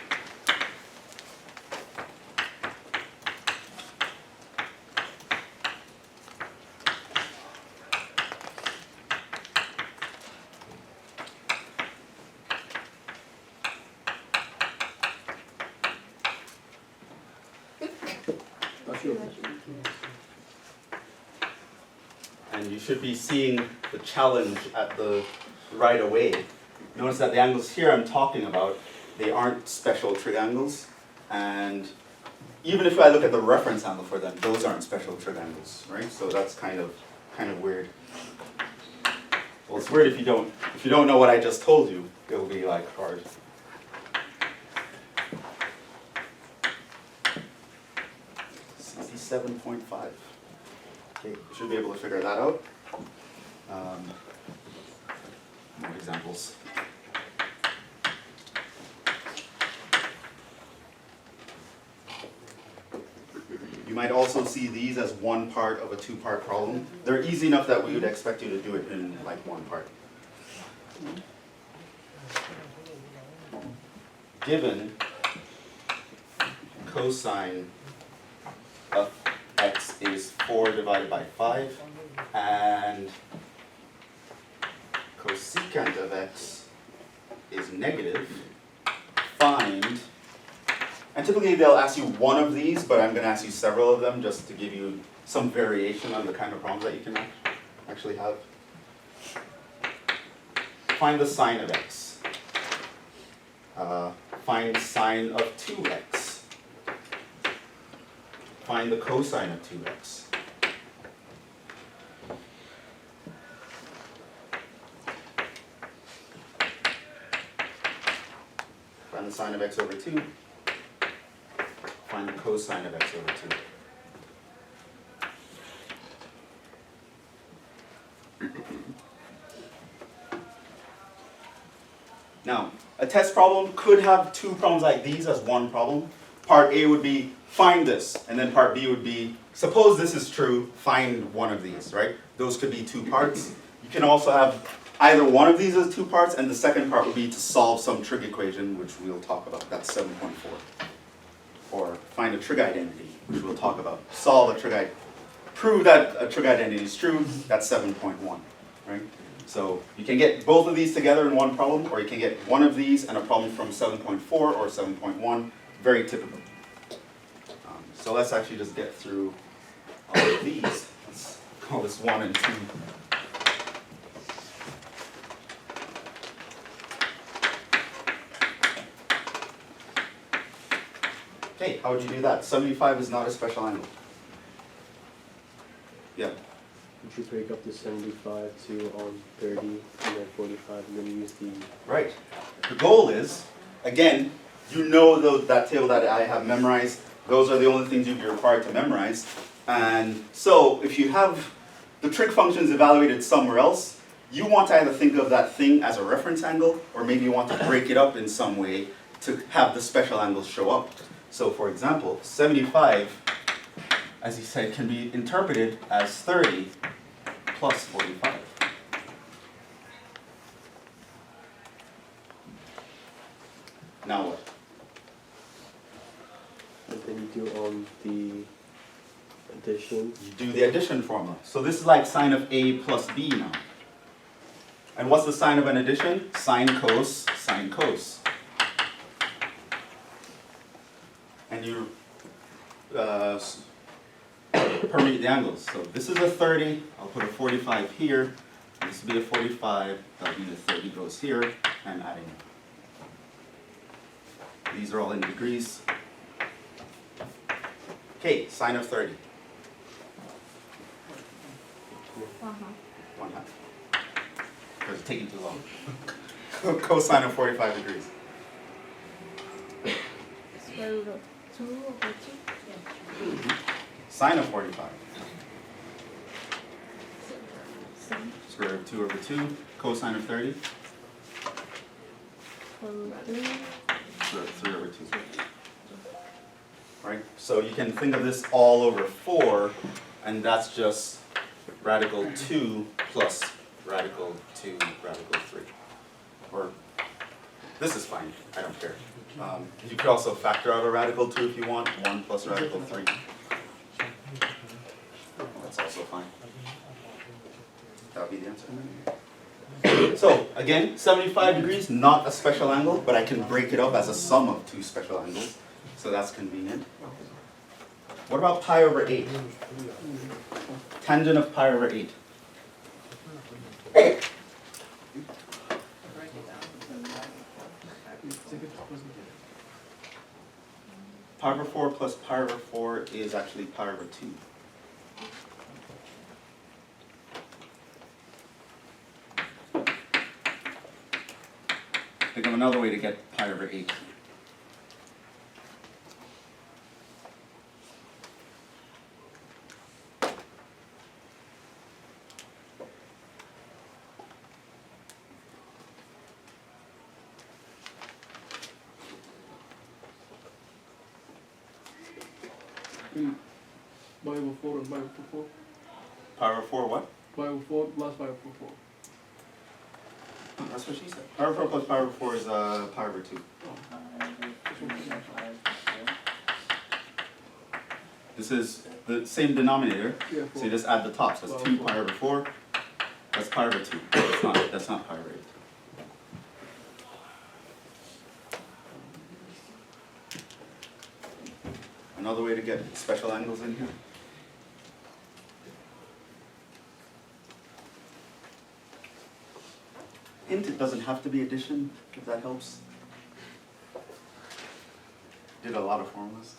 And you should be seeing the challenge at the right away. Notice that the angles here I'm talking about, they aren't special trig angles, and even if I look at the reference angle for them, those aren't special trig angles, right? So that's kind of weird. Well, it's weird if you don't know what I just told you. It'll be like hard. $67.5. Okay, you should be able to figure that out. More examples. You might also see these as one part of a two-part problem. They're easy enough that we would expect you to do it in like one part. Given cosine of x is 4 divided by 5, and cosecant of x is negative, find, and typically they'll ask you one of these, but I'm going to ask you several of them just to give you some variation on the kind of problems that you can actually have. Find the sine of x. Find sine of 2x. find the cosine of 2x. Find the sine of x over 2. Find the cosine of x over 2. Now, a test problem could have two problems like these as one problem. Part A would be, find this, and then part B would be, suppose this is true, find one of these, right? Those could be two parts. You can also have either one of these as two parts, and the second part would be to solve some trig equation, which we'll talk about. That's 7.4. Or find a trig identity, which we'll talk about. Solve a trig identity. Prove that a trig identity is true, that's 7.1, right? So you can get both of these together in one problem, or you can get one of these and a problem from 7.4 or 7.1. Very typical. So let's actually just get through all of these. Let's call this 1 and 2. Okay, how would you do that? 75 is not a special angle. Yeah. Would you break up the 75 to 30 and then 45 and then use the... Right. The goal is, again, you know that table that I have memorized. Those are the only things you'd be required to memorize. And so if you have the trig functions evaluated somewhere else, you want to either think of that thing as a reference angle, or maybe you want to break it up in some way to have the special angles show up. So for example, 75, as he said, can be interpreted as 30 plus 45. Now what? And then you do the addition. You do the addition formula. So this is like sine of A plus B now. And what's the sign of an addition? Sine cos, sine cos. And you permute the angles. So this is a 30, I'll put a 45 here. This will be a 45, that'll mean the 30 goes here, and adding it. These are all in degrees. Okay, sine of 30. 1/2. Or it's taking too long. Cosine of 45 degrees. Square root of 2 over 2. Sine of 45. Sine Square root of 2 over 2. Cosine of 30. square root of 3. Square root of 3 over 2. Right? So you can think of this all over 4, and that's just radical 2 plus radical 2 radical 3. Or, this is fine, I don't care. You could also factor out a radical 2 if you want, 1 plus radical 3. That's also fine. That would be the answer. So, again, 75 degrees, not a special angle, but I can break it up as a sum of two special angles. So that's convenient. What about pi over 8? Tangent of pi over 8. Pi over 4 plus pi over 4 is actually pi over 2. Think of another way to get pi over 8. Pi over 4 and pi over 4. Pi over 4 what? Pi over 4 plus pi over 4. That's what she said. Pi over 4 plus pi over 4 is pi over 2. This is the same denominator, Yeah, so you just add the tops. That's 2 pi over 4. That's pi over 2. That's not pi over 8. Another way to get special angles in here. Hint, it doesn't have to be addition, if that helps. Did a lot of formulas.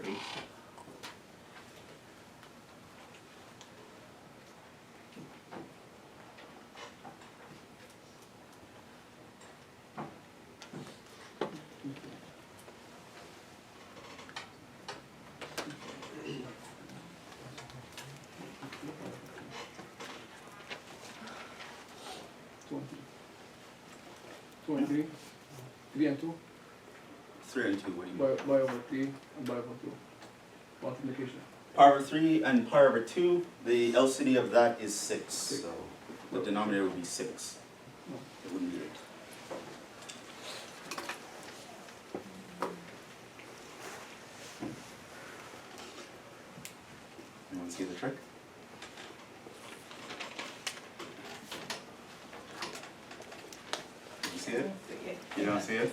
8. Two and 3. 3 and 2. 3 and 2, what do you mean? Y over 3 and y over 2. Multiplication. Pi over 3 and pi over 2, the LCD of that is 6. So the denominator would be 6. No. It wouldn't be 8. You want to see the trick? Did you see it? You don't see it?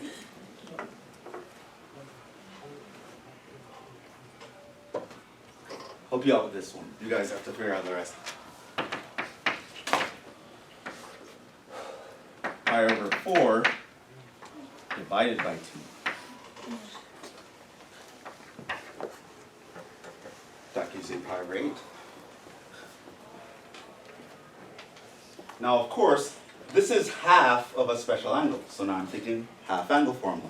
Help you out with this one. You guys have to figure out the rest. Pi over 4 divided by 2. That gives you pi over 8. Now, of course, this is half of a special angle. So now I'm thinking half angle formula.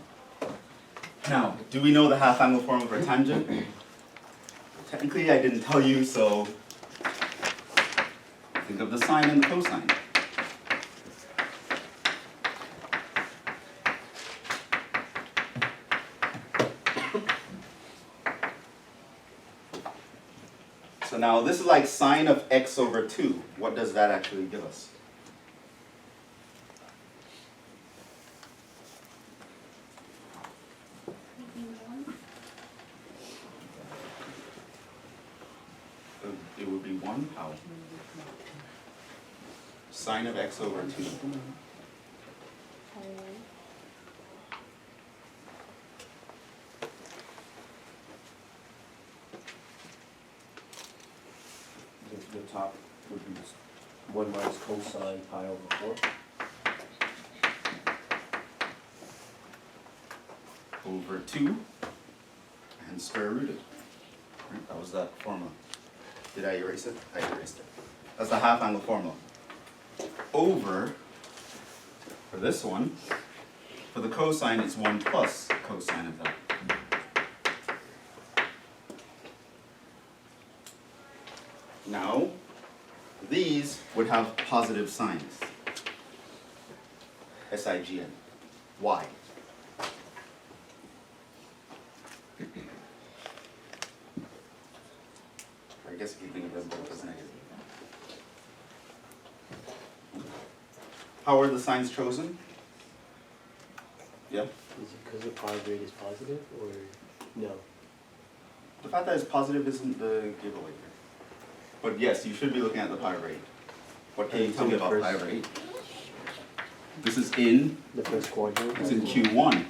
Now, do we know the half angle formula for tangent? Technically, I didn't tell you, so think of the sine and the cosine. So now this is like sine of x over 2. What does that actually give us? It would be 1. How? Sine of x over 2. The top would be 1 minus cosine pi over 4. Over 2 and square rooted. Right, that was that formula. Did I erase it? I erased it. That's the half angle formula. Over, for this one, for the cosine, it's 1 plus cosine of that. Now, these would have positive signs. S-I-G-N. Why? I guess if you think of them both as negative. How are the signs chosen? Yeah? Is it because the pi rate is positive or no? The fact that it's positive isn't the giveaway here. But yes, you should be looking at the pi rate. What can you tell me about pi rate? This is in, The first quadrant? it's in Q1,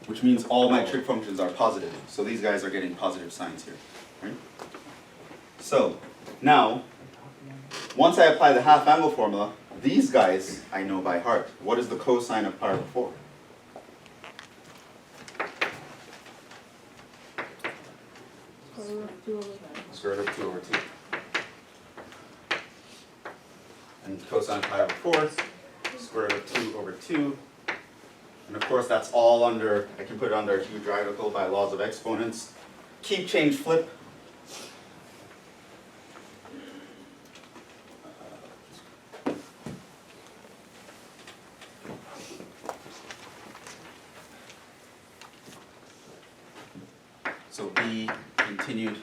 which means all my trig functions are positive. So these guys are getting positive signs here, right? So, now, once I apply the half angle formula, these guys I know by heart. What is the cosine of pi over 4? Square root of 2 over 2. And cosine pi over 4, square root of 2 over 2. And of course that's all under, I can put it under a huge radical by laws of exponents. Keep, change, flip. So B continued.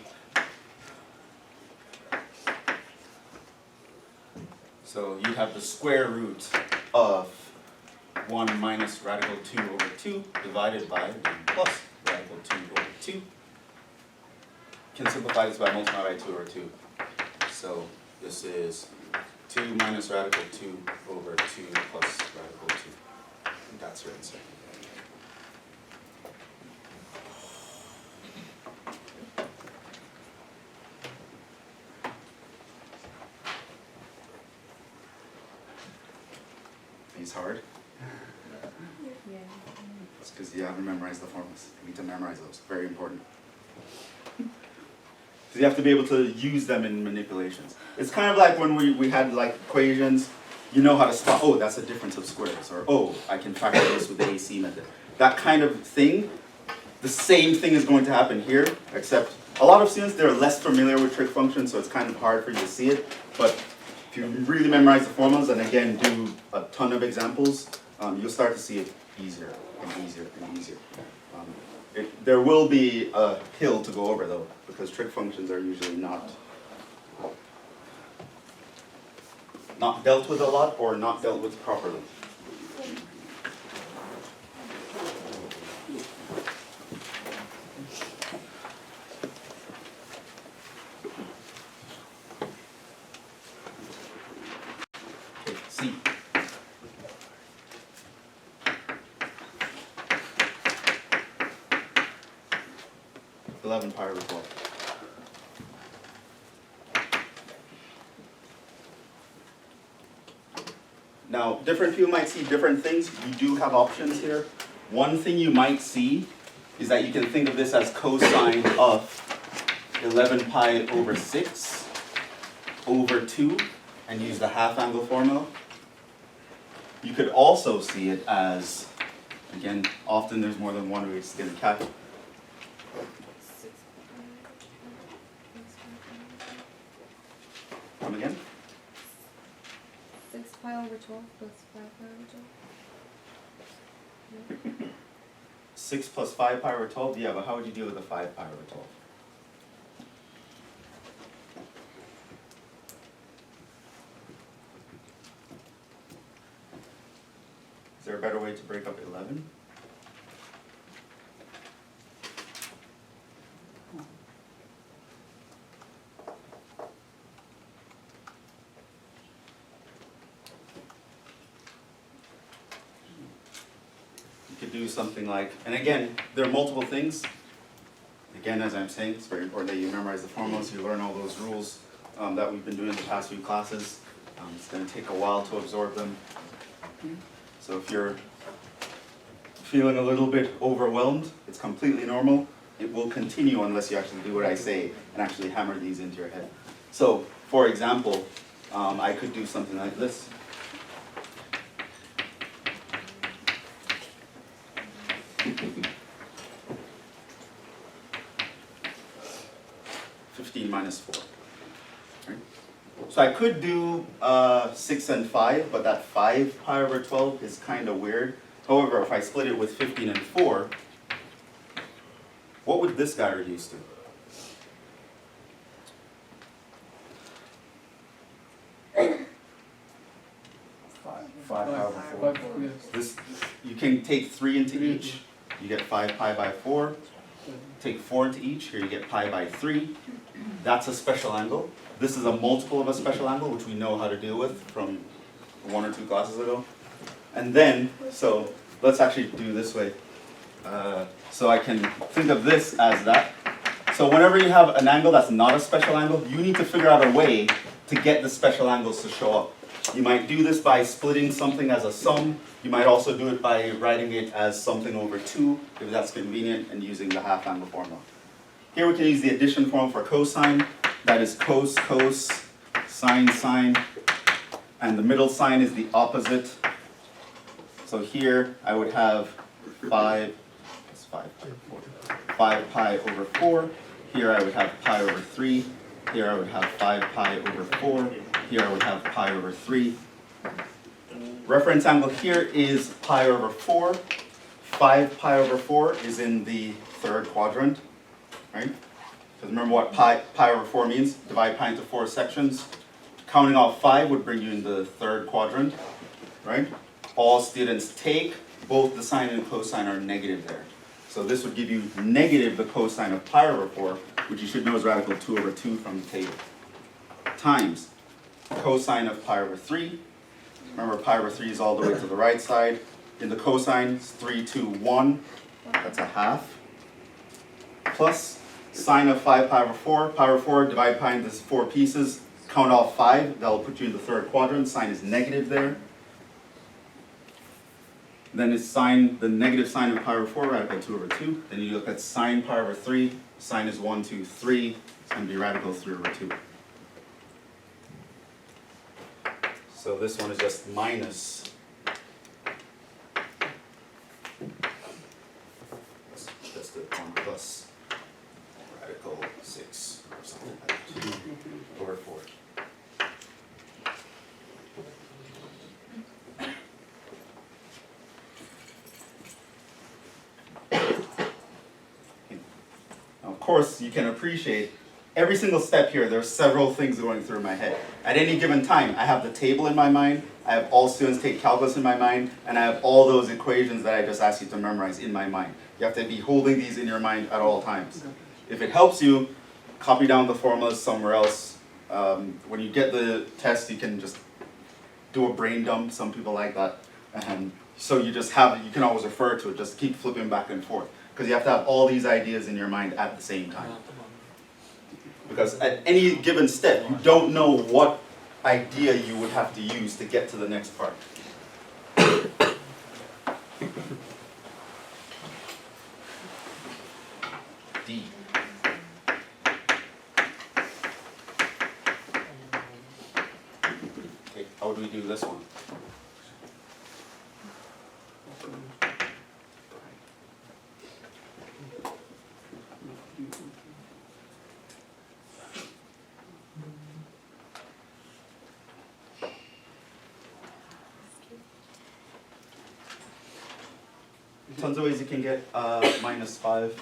So you have the square root of 1 minus radical 2 over 2 divided by 1 plus radical 2 over 2. Can simplify this by multiplying by 2 over 2. So this is 2 minus radical 2 over 2 plus radical 2. And that's your answer. These hard? It's because you haven't memorized the formulas. You need to memorize those. Very important. because you have to be able to use them in manipulations. It's kind of like when we had like equations, you know how to spot, oh, that's a difference of squares, or oh, I can factor this with the AC method. That kind of thing, the same thing is going to happen here, except a lot of students, they're less familiar with trig functions, so it's kind of hard for you to see it. But if you really memorize the formulas and again do a ton of examples, you'll start to see it easier and easier and easier. There will be a hill to go over though, because trig functions are usually not dealt with a lot or not dealt with properly. Okay, C. Pi over 12. Now, different people might see different things. You do have options here. One thing you might see is that you can think of this as cosine of 11 pi over 6 over 2 and use the half angle formula. You could also see it as, again, often there's more than one way to get a cat. Come again? 6 pi over 12 plus 5 pi over 12. 6 plus 5 pi over 12? Yeah, but how would you deal with the 5 pi over 12? Is there a better way to break up 11? You could do something like, and again, there are multiple things. Again, as I'm saying, it's very important that you memorize the formulas, you learn all those rules that we've been doing in the past few classes. It's going to take a while to absorb them. So if you're feeling a little bit overwhelmed, it's completely normal. It will continue unless you actually do what I say and actually hammer these into your head. So, for example, I could do something like this. Minus 4. Right? So I could do 6 and 5, but that 5 pi over 12 is kind of weird. However, if I split it with 15 and 4, what would this guy reduce to? Five over 4. This, you can take 3 into each, you get 5 pi by 4. Take 4 into each, here you get pi by 3. That's a special angle. This is a multiple of a special angle, which we know how to deal with from 1 or 2 classes ago. And then, so let's actually do this way. So I can think of this as that. So whenever you have an angle that's not a special angle, you need to figure out a way to get the special angles to show up. You might do this by splitting something as a sum. You might also do it by writing it as something over 2, if that's convenient, and using the half angle formula. Here we can use the addition formula for cosine. That is cos, cos, sine, sine. And the middle sign is the opposite. So here I would have 5 pi over 4. Here I would have pi over 3. Here I would have 5 pi over 4. Here I would have pi over 3. Reference angle here is pi over 4. 5 pi over 4 is in the third quadrant, right? Because remember what pi over 4 means? Divide pi into 4 sections. Counting off 5 would bring you in the third quadrant, right? All students take, both the sine and cosine are negative there. So this would give you negative the cosine of pi over 4, which you should know is radical 2 over 2 from the table, times cosine of pi over 3. Remember, pi over 3 is all the way to the right side. In the cosine, it's 3, 2, 1. That's a half. Plus sine of 5 pi over 4. Pi over 4, divide pi into 4 pieces. Count off 5. That'll put you in the third quadrant. Sine is negative there. Then it's sine, the negative sine of pi over 4, radical 2 over 2. Then you look at sine pi over 3. Sine is 1, 2, 3. It's going to be radical 3 over 2. So this one is just minus. Let's just do 1 plus radical 6 or something like that. 2 over 4. Of course, you can appreciate every single step here, there are several things going through my head. At any given time, I have the table in my mind, I have all students take calculus in my mind, and I have all those equations that I just asked you to memorize in my mind. You have to be holding these in your mind at all times. If it helps you, copy down the formulas somewhere else. When you get the test, you can just do a brain dump, some people like that. So you just have it, you can always refer to it, just keep flipping back and forth. Because you have to have all these ideas in your mind at the same time. Because at any given step, you don't know what idea you would have to use to get to the next part. D. Okay, how would we do this one? Tons of ways you can get minus 5.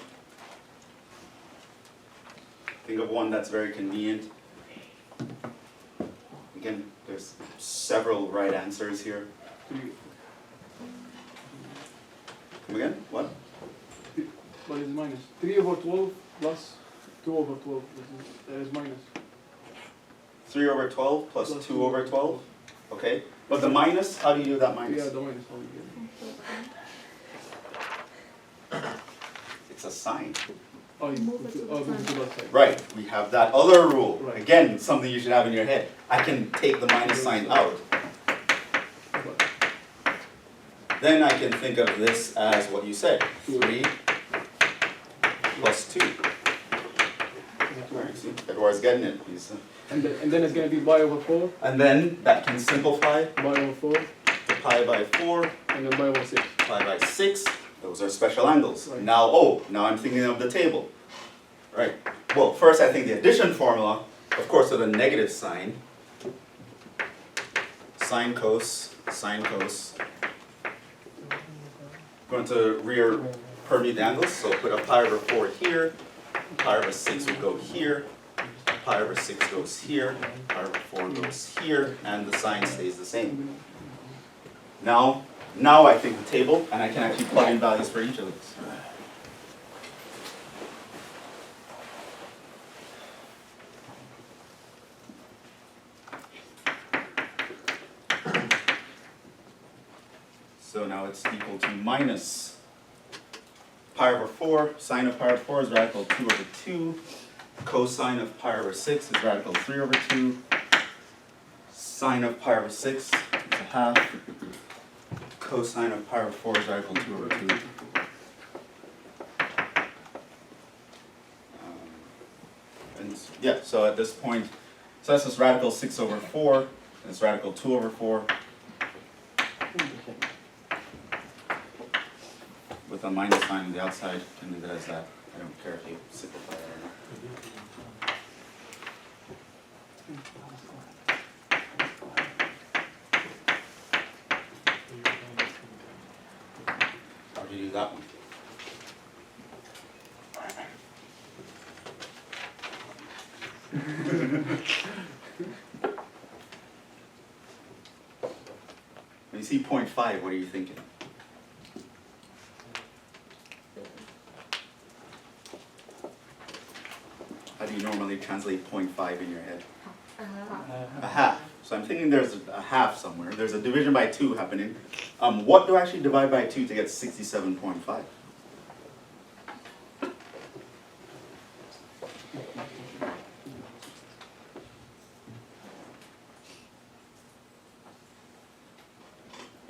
Think of one that's very convenient. Again, there's several right answers here. Come again? What? What is minus? 3 over 12 plus 2 over 12. That is minus. 3 over 12 plus 2 over 12? Okay. But the minus, how do you do that minus? Yeah, the minus. How we get it. It's a sign. Oh, Move it to the move it to front. that side. Right, we have that other rule. Right. Again, something you should have in your head. I can take the minus sign out. But Then I can think of this as what you said. 3 plus 2. Alright, see, Edward's getting it. and then it's gonna be pi over 4, And then that can simplify pi over 4, to pi by 4, and then pi over 6. pi by 6. Those are special angles. Right. Now I'm thinking of the table. Right. Well, first I think the addition formula, of course, with a negative sign. Sine cos, sine cos. Going to permute the angles, so put a pi over 4 here, pi over 6 would go here, pi over 6 goes here, pi over 4 goes here, and the sign stays the same. Now I think the table, and I can actually plug in values for each of these. So now it's equal to minus pi over 4, sine of pi over 4 is radical 2 over 2, cosine of pi over 6 is radical 3 over 2, sine of pi over 6 is a half, cosine of pi over 4 is radical 2 over 2. Yeah, so at this point, so that's just radical 6 over 4, and it's radical 2 over 4. With a minus sign on the outside, and leave it as that. I don't care if you simplify it or not. How do you do that one? When you see 0.5, what are you thinking? How do you normally translate 0.5 in your head? A half. So I'm thinking there's a half somewhere. There's a division by 2 happening. What do I actually divide by 2 to get 67.5?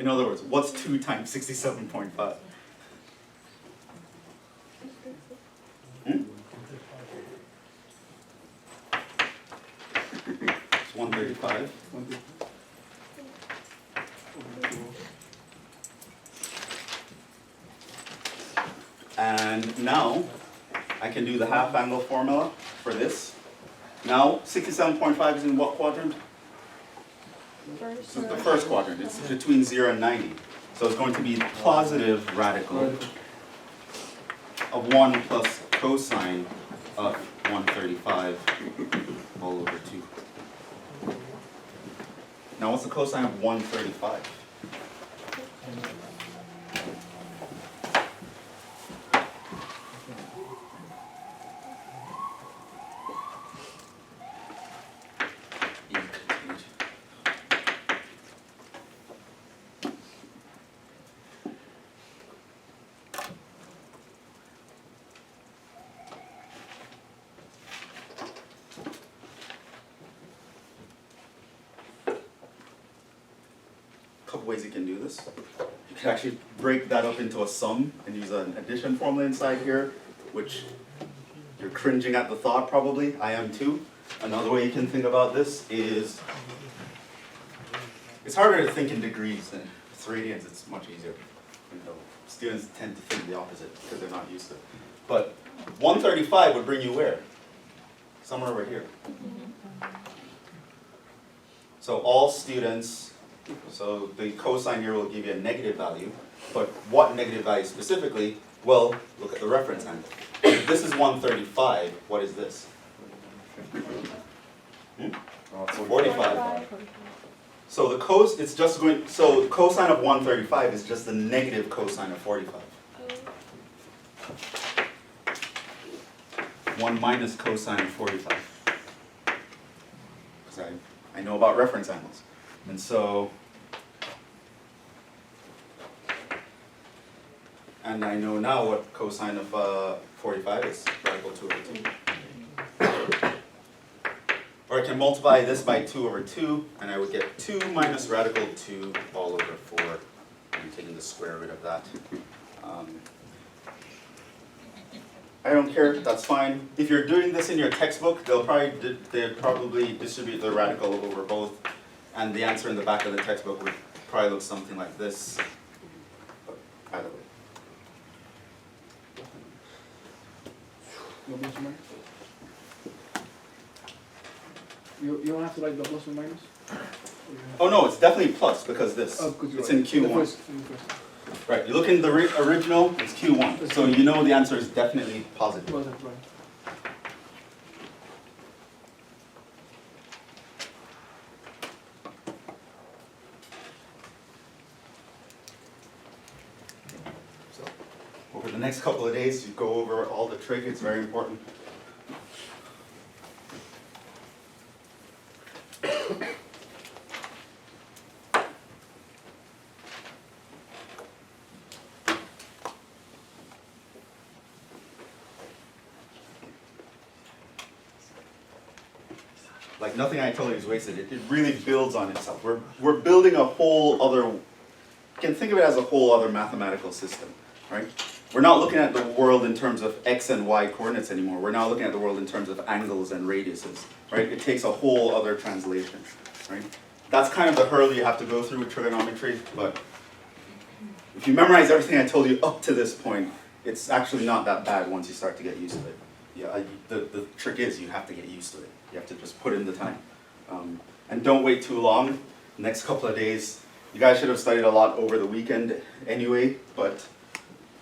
In other words, what's 2 times 67.5? Hmm? It's 135. 150. And now I can do the half angle formula for this. Now 67.5 is in what quadrant? This is the first quadrant. It's between 0 and 90. So it's going to be positive radical of 1 plus cosine of 135 all over 2. Now what's the cosine of 135? Couple ways you can do this. You can actually break that up into a sum and use an addition formula inside here, which you're cringing at the thought probably. I am too. Another way you can think about this is, it's harder to think in degrees than it's radians. It's much easier. You know, students tend to think the opposite because they're not used to it. But 135 would bring you where? Somewhere over here. So all students, so the cosine here will give you a negative value, but what negative value specifically? Well, look at the reference angle. If this is 135, what is this? 45. So the it's just going, so the cosine of 135 is just the negative cosine of 45. 1 minus cosine of 45. Because I know about reference angles. And so, and I know now what cosine of 45 is, radical 2 over 2. Or I can multiply this by 2 over 2, and I would get 2 minus radical 2 all over 4. I'm taking the square root of that. I don't care, that's fine. If you're doing this in your textbook, they'll probably distribute the radical over both, and the answer in the back of the textbook would probably look something like this. But either way. No plus or minus? You don't have to write the plus or minus? Oh no, it's definitely plus because this. Oh, 'cause you're It's right. in Q1. In the first. Right, you look in the original, it's Q1. So you know the answer is definitely positive. Was that right? So over the next couple of days, you go over all the trig, it's very important. Like nothing I told you is wasted. It really builds on itself. We're building a whole other, you can think of it as a whole other mathematical system, right? We're not looking at the world in terms of x and y coordinates anymore. We're now looking at the world in terms of angles and radiuses, right? It takes a whole other translation, right? That's kind of the hurdle you have to go through with trigonometry, but if you memorize everything I told you up to this point, it's actually not that bad once you start to get used to it. Yeah, the trick is you have to get used to it. You have to just put in the time. And don't wait too long. Next couple of days, you guys should have studied a lot over the weekend anyway, but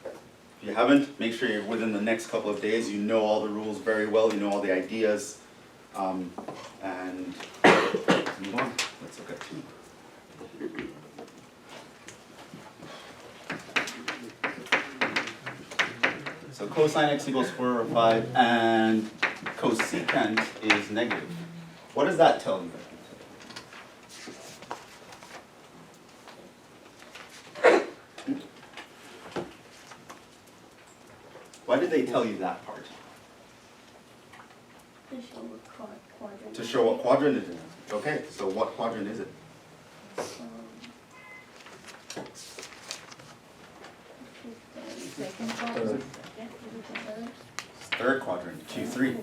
if you haven't, make sure you're within the next couple of days, you know all the rules very well, you know all the ideas, and move on. Let's look at 2. So cosine x equals 4 over 5, and cosecant is negative. What does that tell you? Why did they tell you that part? To show what quadrant. To show what quadrant it is. Okay, so what quadrant is it? Second quadrant. Third. Third quadrant, Q3.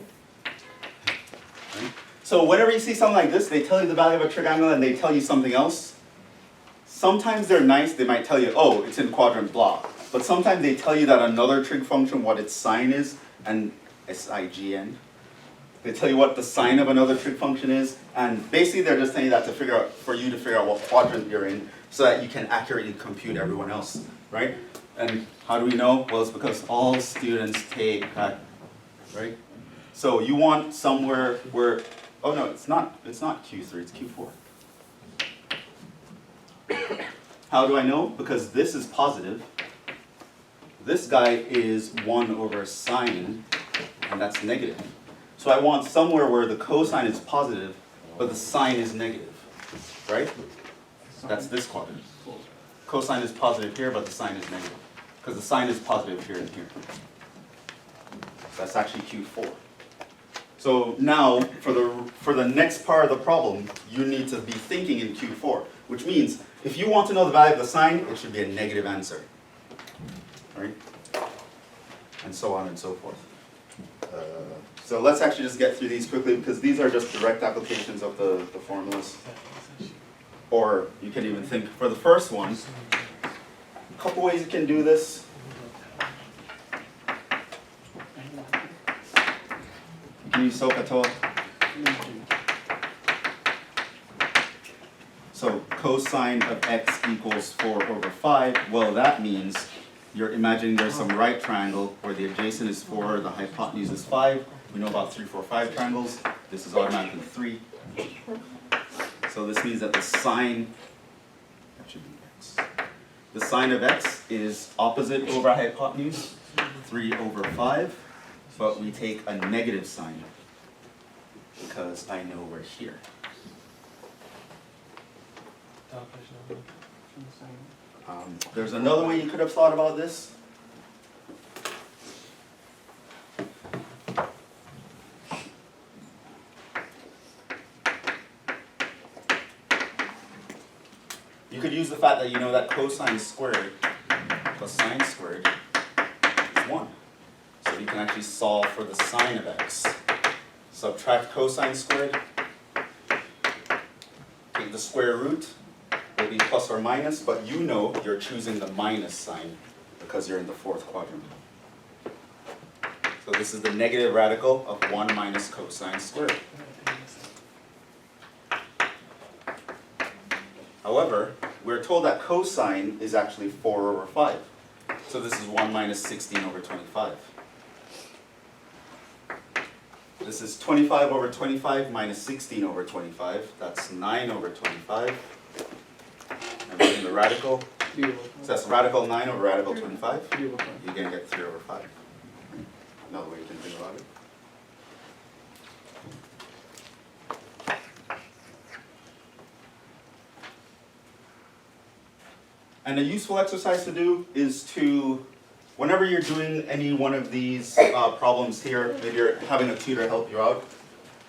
Right? So whenever you see something like this, they tell you the value of a trig angle and they tell you something else. Sometimes they're nice, they might tell you, oh, it's in quadrant blah. But sometimes they tell you that another trig function, what its sine is, and SIGN. They tell you what the sine of another trig function is, and basically they're just saying that to figure out, for you to figure out what quadrant you're in, so that you can accurately compute everyone else, right? And how do we know? Well, it's because all students take that, right? So you want somewhere where, oh no, it's not Q3, it's Q4. How do I know? Because this is positive. This guy is 1 over sine, and that's negative. So I want somewhere where the cosine is positive, but the sine is negative, right? That's this quadrant. Cosine is positive here, but the sine is negative. Because the sine is positive here and here. That's actually Q4. So now, for the next part of the problem, you need to be thinking in Q4, which means if you want to know the value of the sine, it should be a negative answer, right? And so on and so forth. So let's actually just get through these quickly, because these are just direct applications of the formulas. Or you can even think, for the first one, a couple ways you can do this. You can use SOHCAHTOA. So cosine of x equals 4 over 5. Well, that means you're imagining there's some right triangle where the adjacent is 4, the hypotenuse is 5. We know about 3, 4, 5 triangles. This is automatically 3. So this means that the sine, that should be x. The sine of x is opposite over hypotenuse, 3 over 5. But we take a negative sign because I know we're here. There's another way you could have thought about this. You could use the fact that you know that cosine squared plus sine squared is 1. So you can actually solve for the sine of x. Subtract cosine squared. Take the square root. Will be plus or minus, but you know you're choosing the minus sign because you're in the fourth quadrant. So this is the negative radical of 1 minus cosine squared. However, we're told that cosine is actually 4 over 5. So this is 1 minus 16 over 25. This is 25 over 25 minus 16 over 25. That's 9 over 25. And in the radical, 3 over 5. so that's radical 9 over radical 25. 3 over 5. You're going to get 3 over 5. Another way you can think about it. And a useful exercise to do is to, whenever you're doing any one of these problems here, maybe you're having a tutor help you out,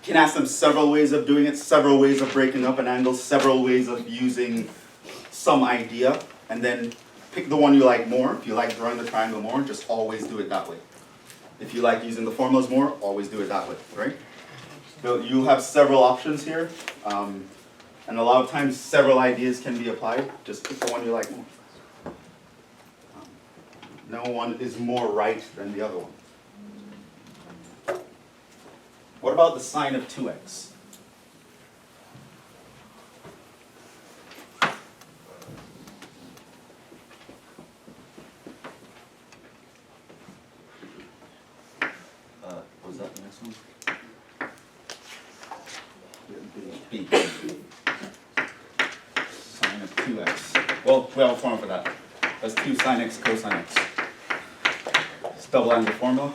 you can ask them several ways of doing it, several ways of breaking up an angle, several ways of using some idea, and then pick the one you like more. If you like drawing the triangle more, just always do it that way. If you like using the formulas more, always do it that way, right? So you have several options here, and a lot of times several ideas can be applied. Just pick the one you like more. No one is more right than the other one. What about the sine of 2x? Was that the next one? B. Sine of 2x. Well, we have a formula for that. That's 2 sine x cosine x. Just double add the formula.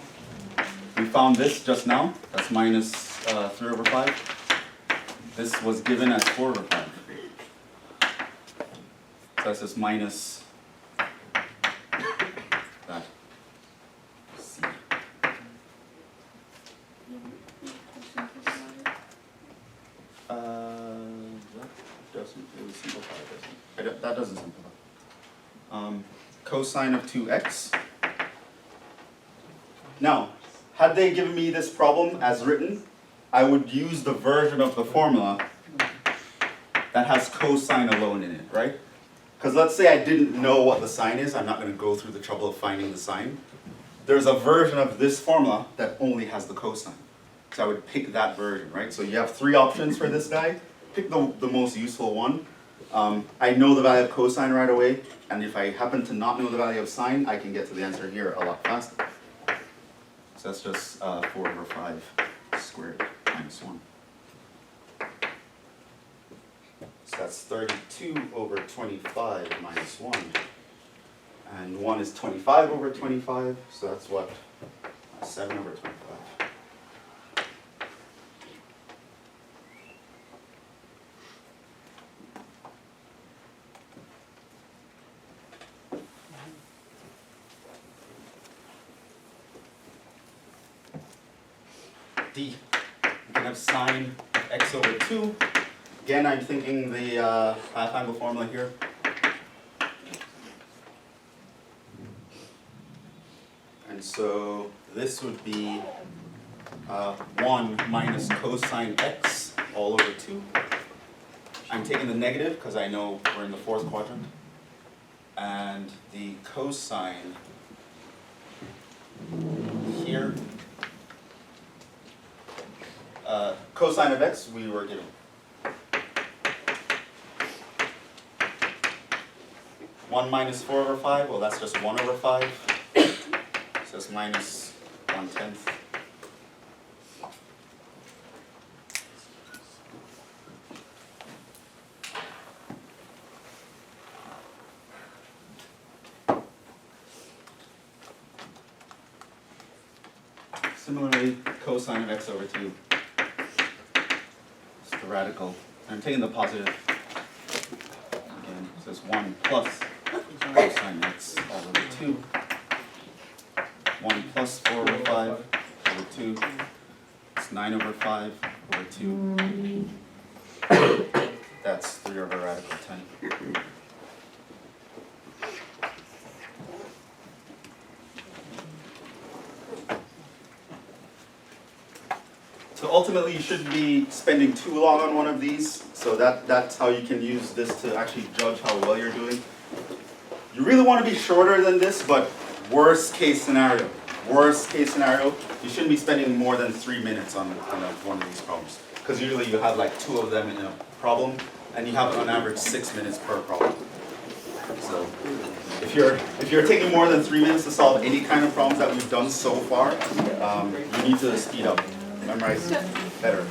We found this just now. That's minus 3 over 5. This was given as 4 over 5. So that's just minus that. C. That doesn't really simplify, doesn't it? That doesn't simplify. Cosine of 2x Now, had they given me this problem as written, I would use the version of the formula that has cosine alone in it, right? Because let's say I didn't know what the sine is, I'm not going to go through the trouble of finding the sine. There's a version of this formula that only has the cosine. So I would pick that version, right? So you have three options for this guy. Pick the most useful one. I know the value of cosine right away, and if I happen to not know the value of sine, I can get to the answer here a lot faster. So that's just 4/5 squared minus 1. So that's 32/25 minus 1. And 1 is 25/25, so that's what? 7/25. D. You can have sine x over 2. Again, I'm thinking the half angle formula here. And so this would be 1 minus cosine x all over 2. I'm taking the negative because I know we're in the fourth quadrant. And the cosine here, cosine of x we were given. 1 minus 4/5, well that's just 1/5. So it's minus 1/10. Similarly, cosine of x over 2. It's the radical. I'm taking the positive. Again, so it's 1 plus cosine x all over 2. 1 plus 4/5 over 2. It's 9/5 over 2. That's 3/radical 10. So ultimately you shouldn't be spending too long on one of these, so that's how you can use this to actually judge how well you're doing. You really want to be shorter than this, but worst case scenario, you shouldn't be spending more than 3 minutes on one of these problems. Because usually you have like 2 of them in a problem, and you have on average 6 minutes per problem. So if you're taking more than 3 minutes to solve any kind of problems that we've done so far, you need to speed up. Memorize better.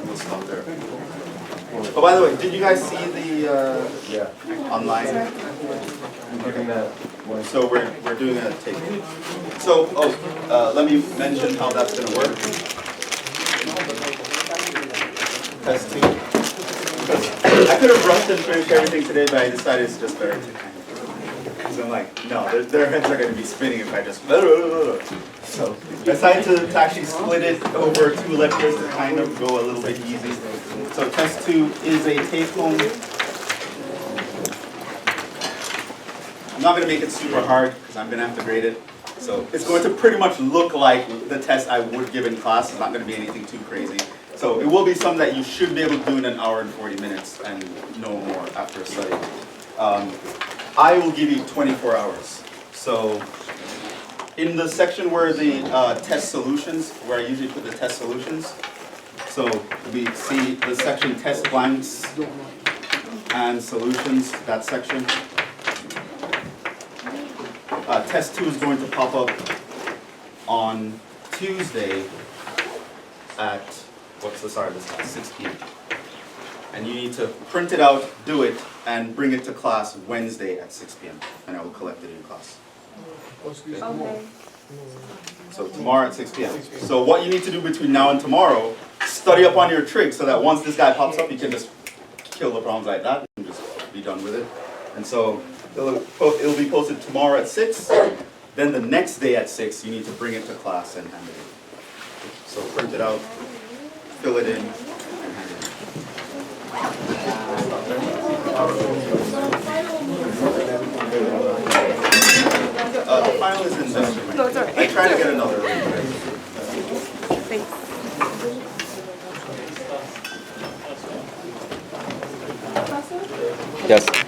We'll stop there. Oh, by the way, did you guys see the online? So we're doing a take. So let me mention how that's going to work. Test 2. Because I could have rushed and finished everything today, but I decided it's just better to kind of. Because I'm like, no, their heads are going to be spinning if I just. So I decided to actually split it over 2 lectures to kind of go a little bit easy. So test 2 is a take-home. I'm not going to make it super hard because I'm going to have to grade it. So it's going to pretty much look like the test I would give in class. It's not going to be anything too crazy. So it will be something that you should be able to do in 1 hour and 40 minutes and no more after studying. I will give you 24 hours. So in the section where the test solutions, where I usually put the test solutions, so we see the section test blanks and solutions, that section. Test 2 is going to pop up on Tuesday at, what's the start of this class? 6 p.m. And you need to print it out, do it, and bring it to class Wednesday at 6 p.m. And I will collect it in class. Okay. So tomorrow at 6 p.m. So what you need to do between now and tomorrow, study up on your trig so that once this guy pops up, you can just kill the problems like that and just be done with it. And so it'll be posted tomorrow at 6. Then the next day at 6, you need to bring it to class and hand it in. So print it out, fill it in, and hand it in. The final is in this. trying to get another. Thanks. Professor? Yes.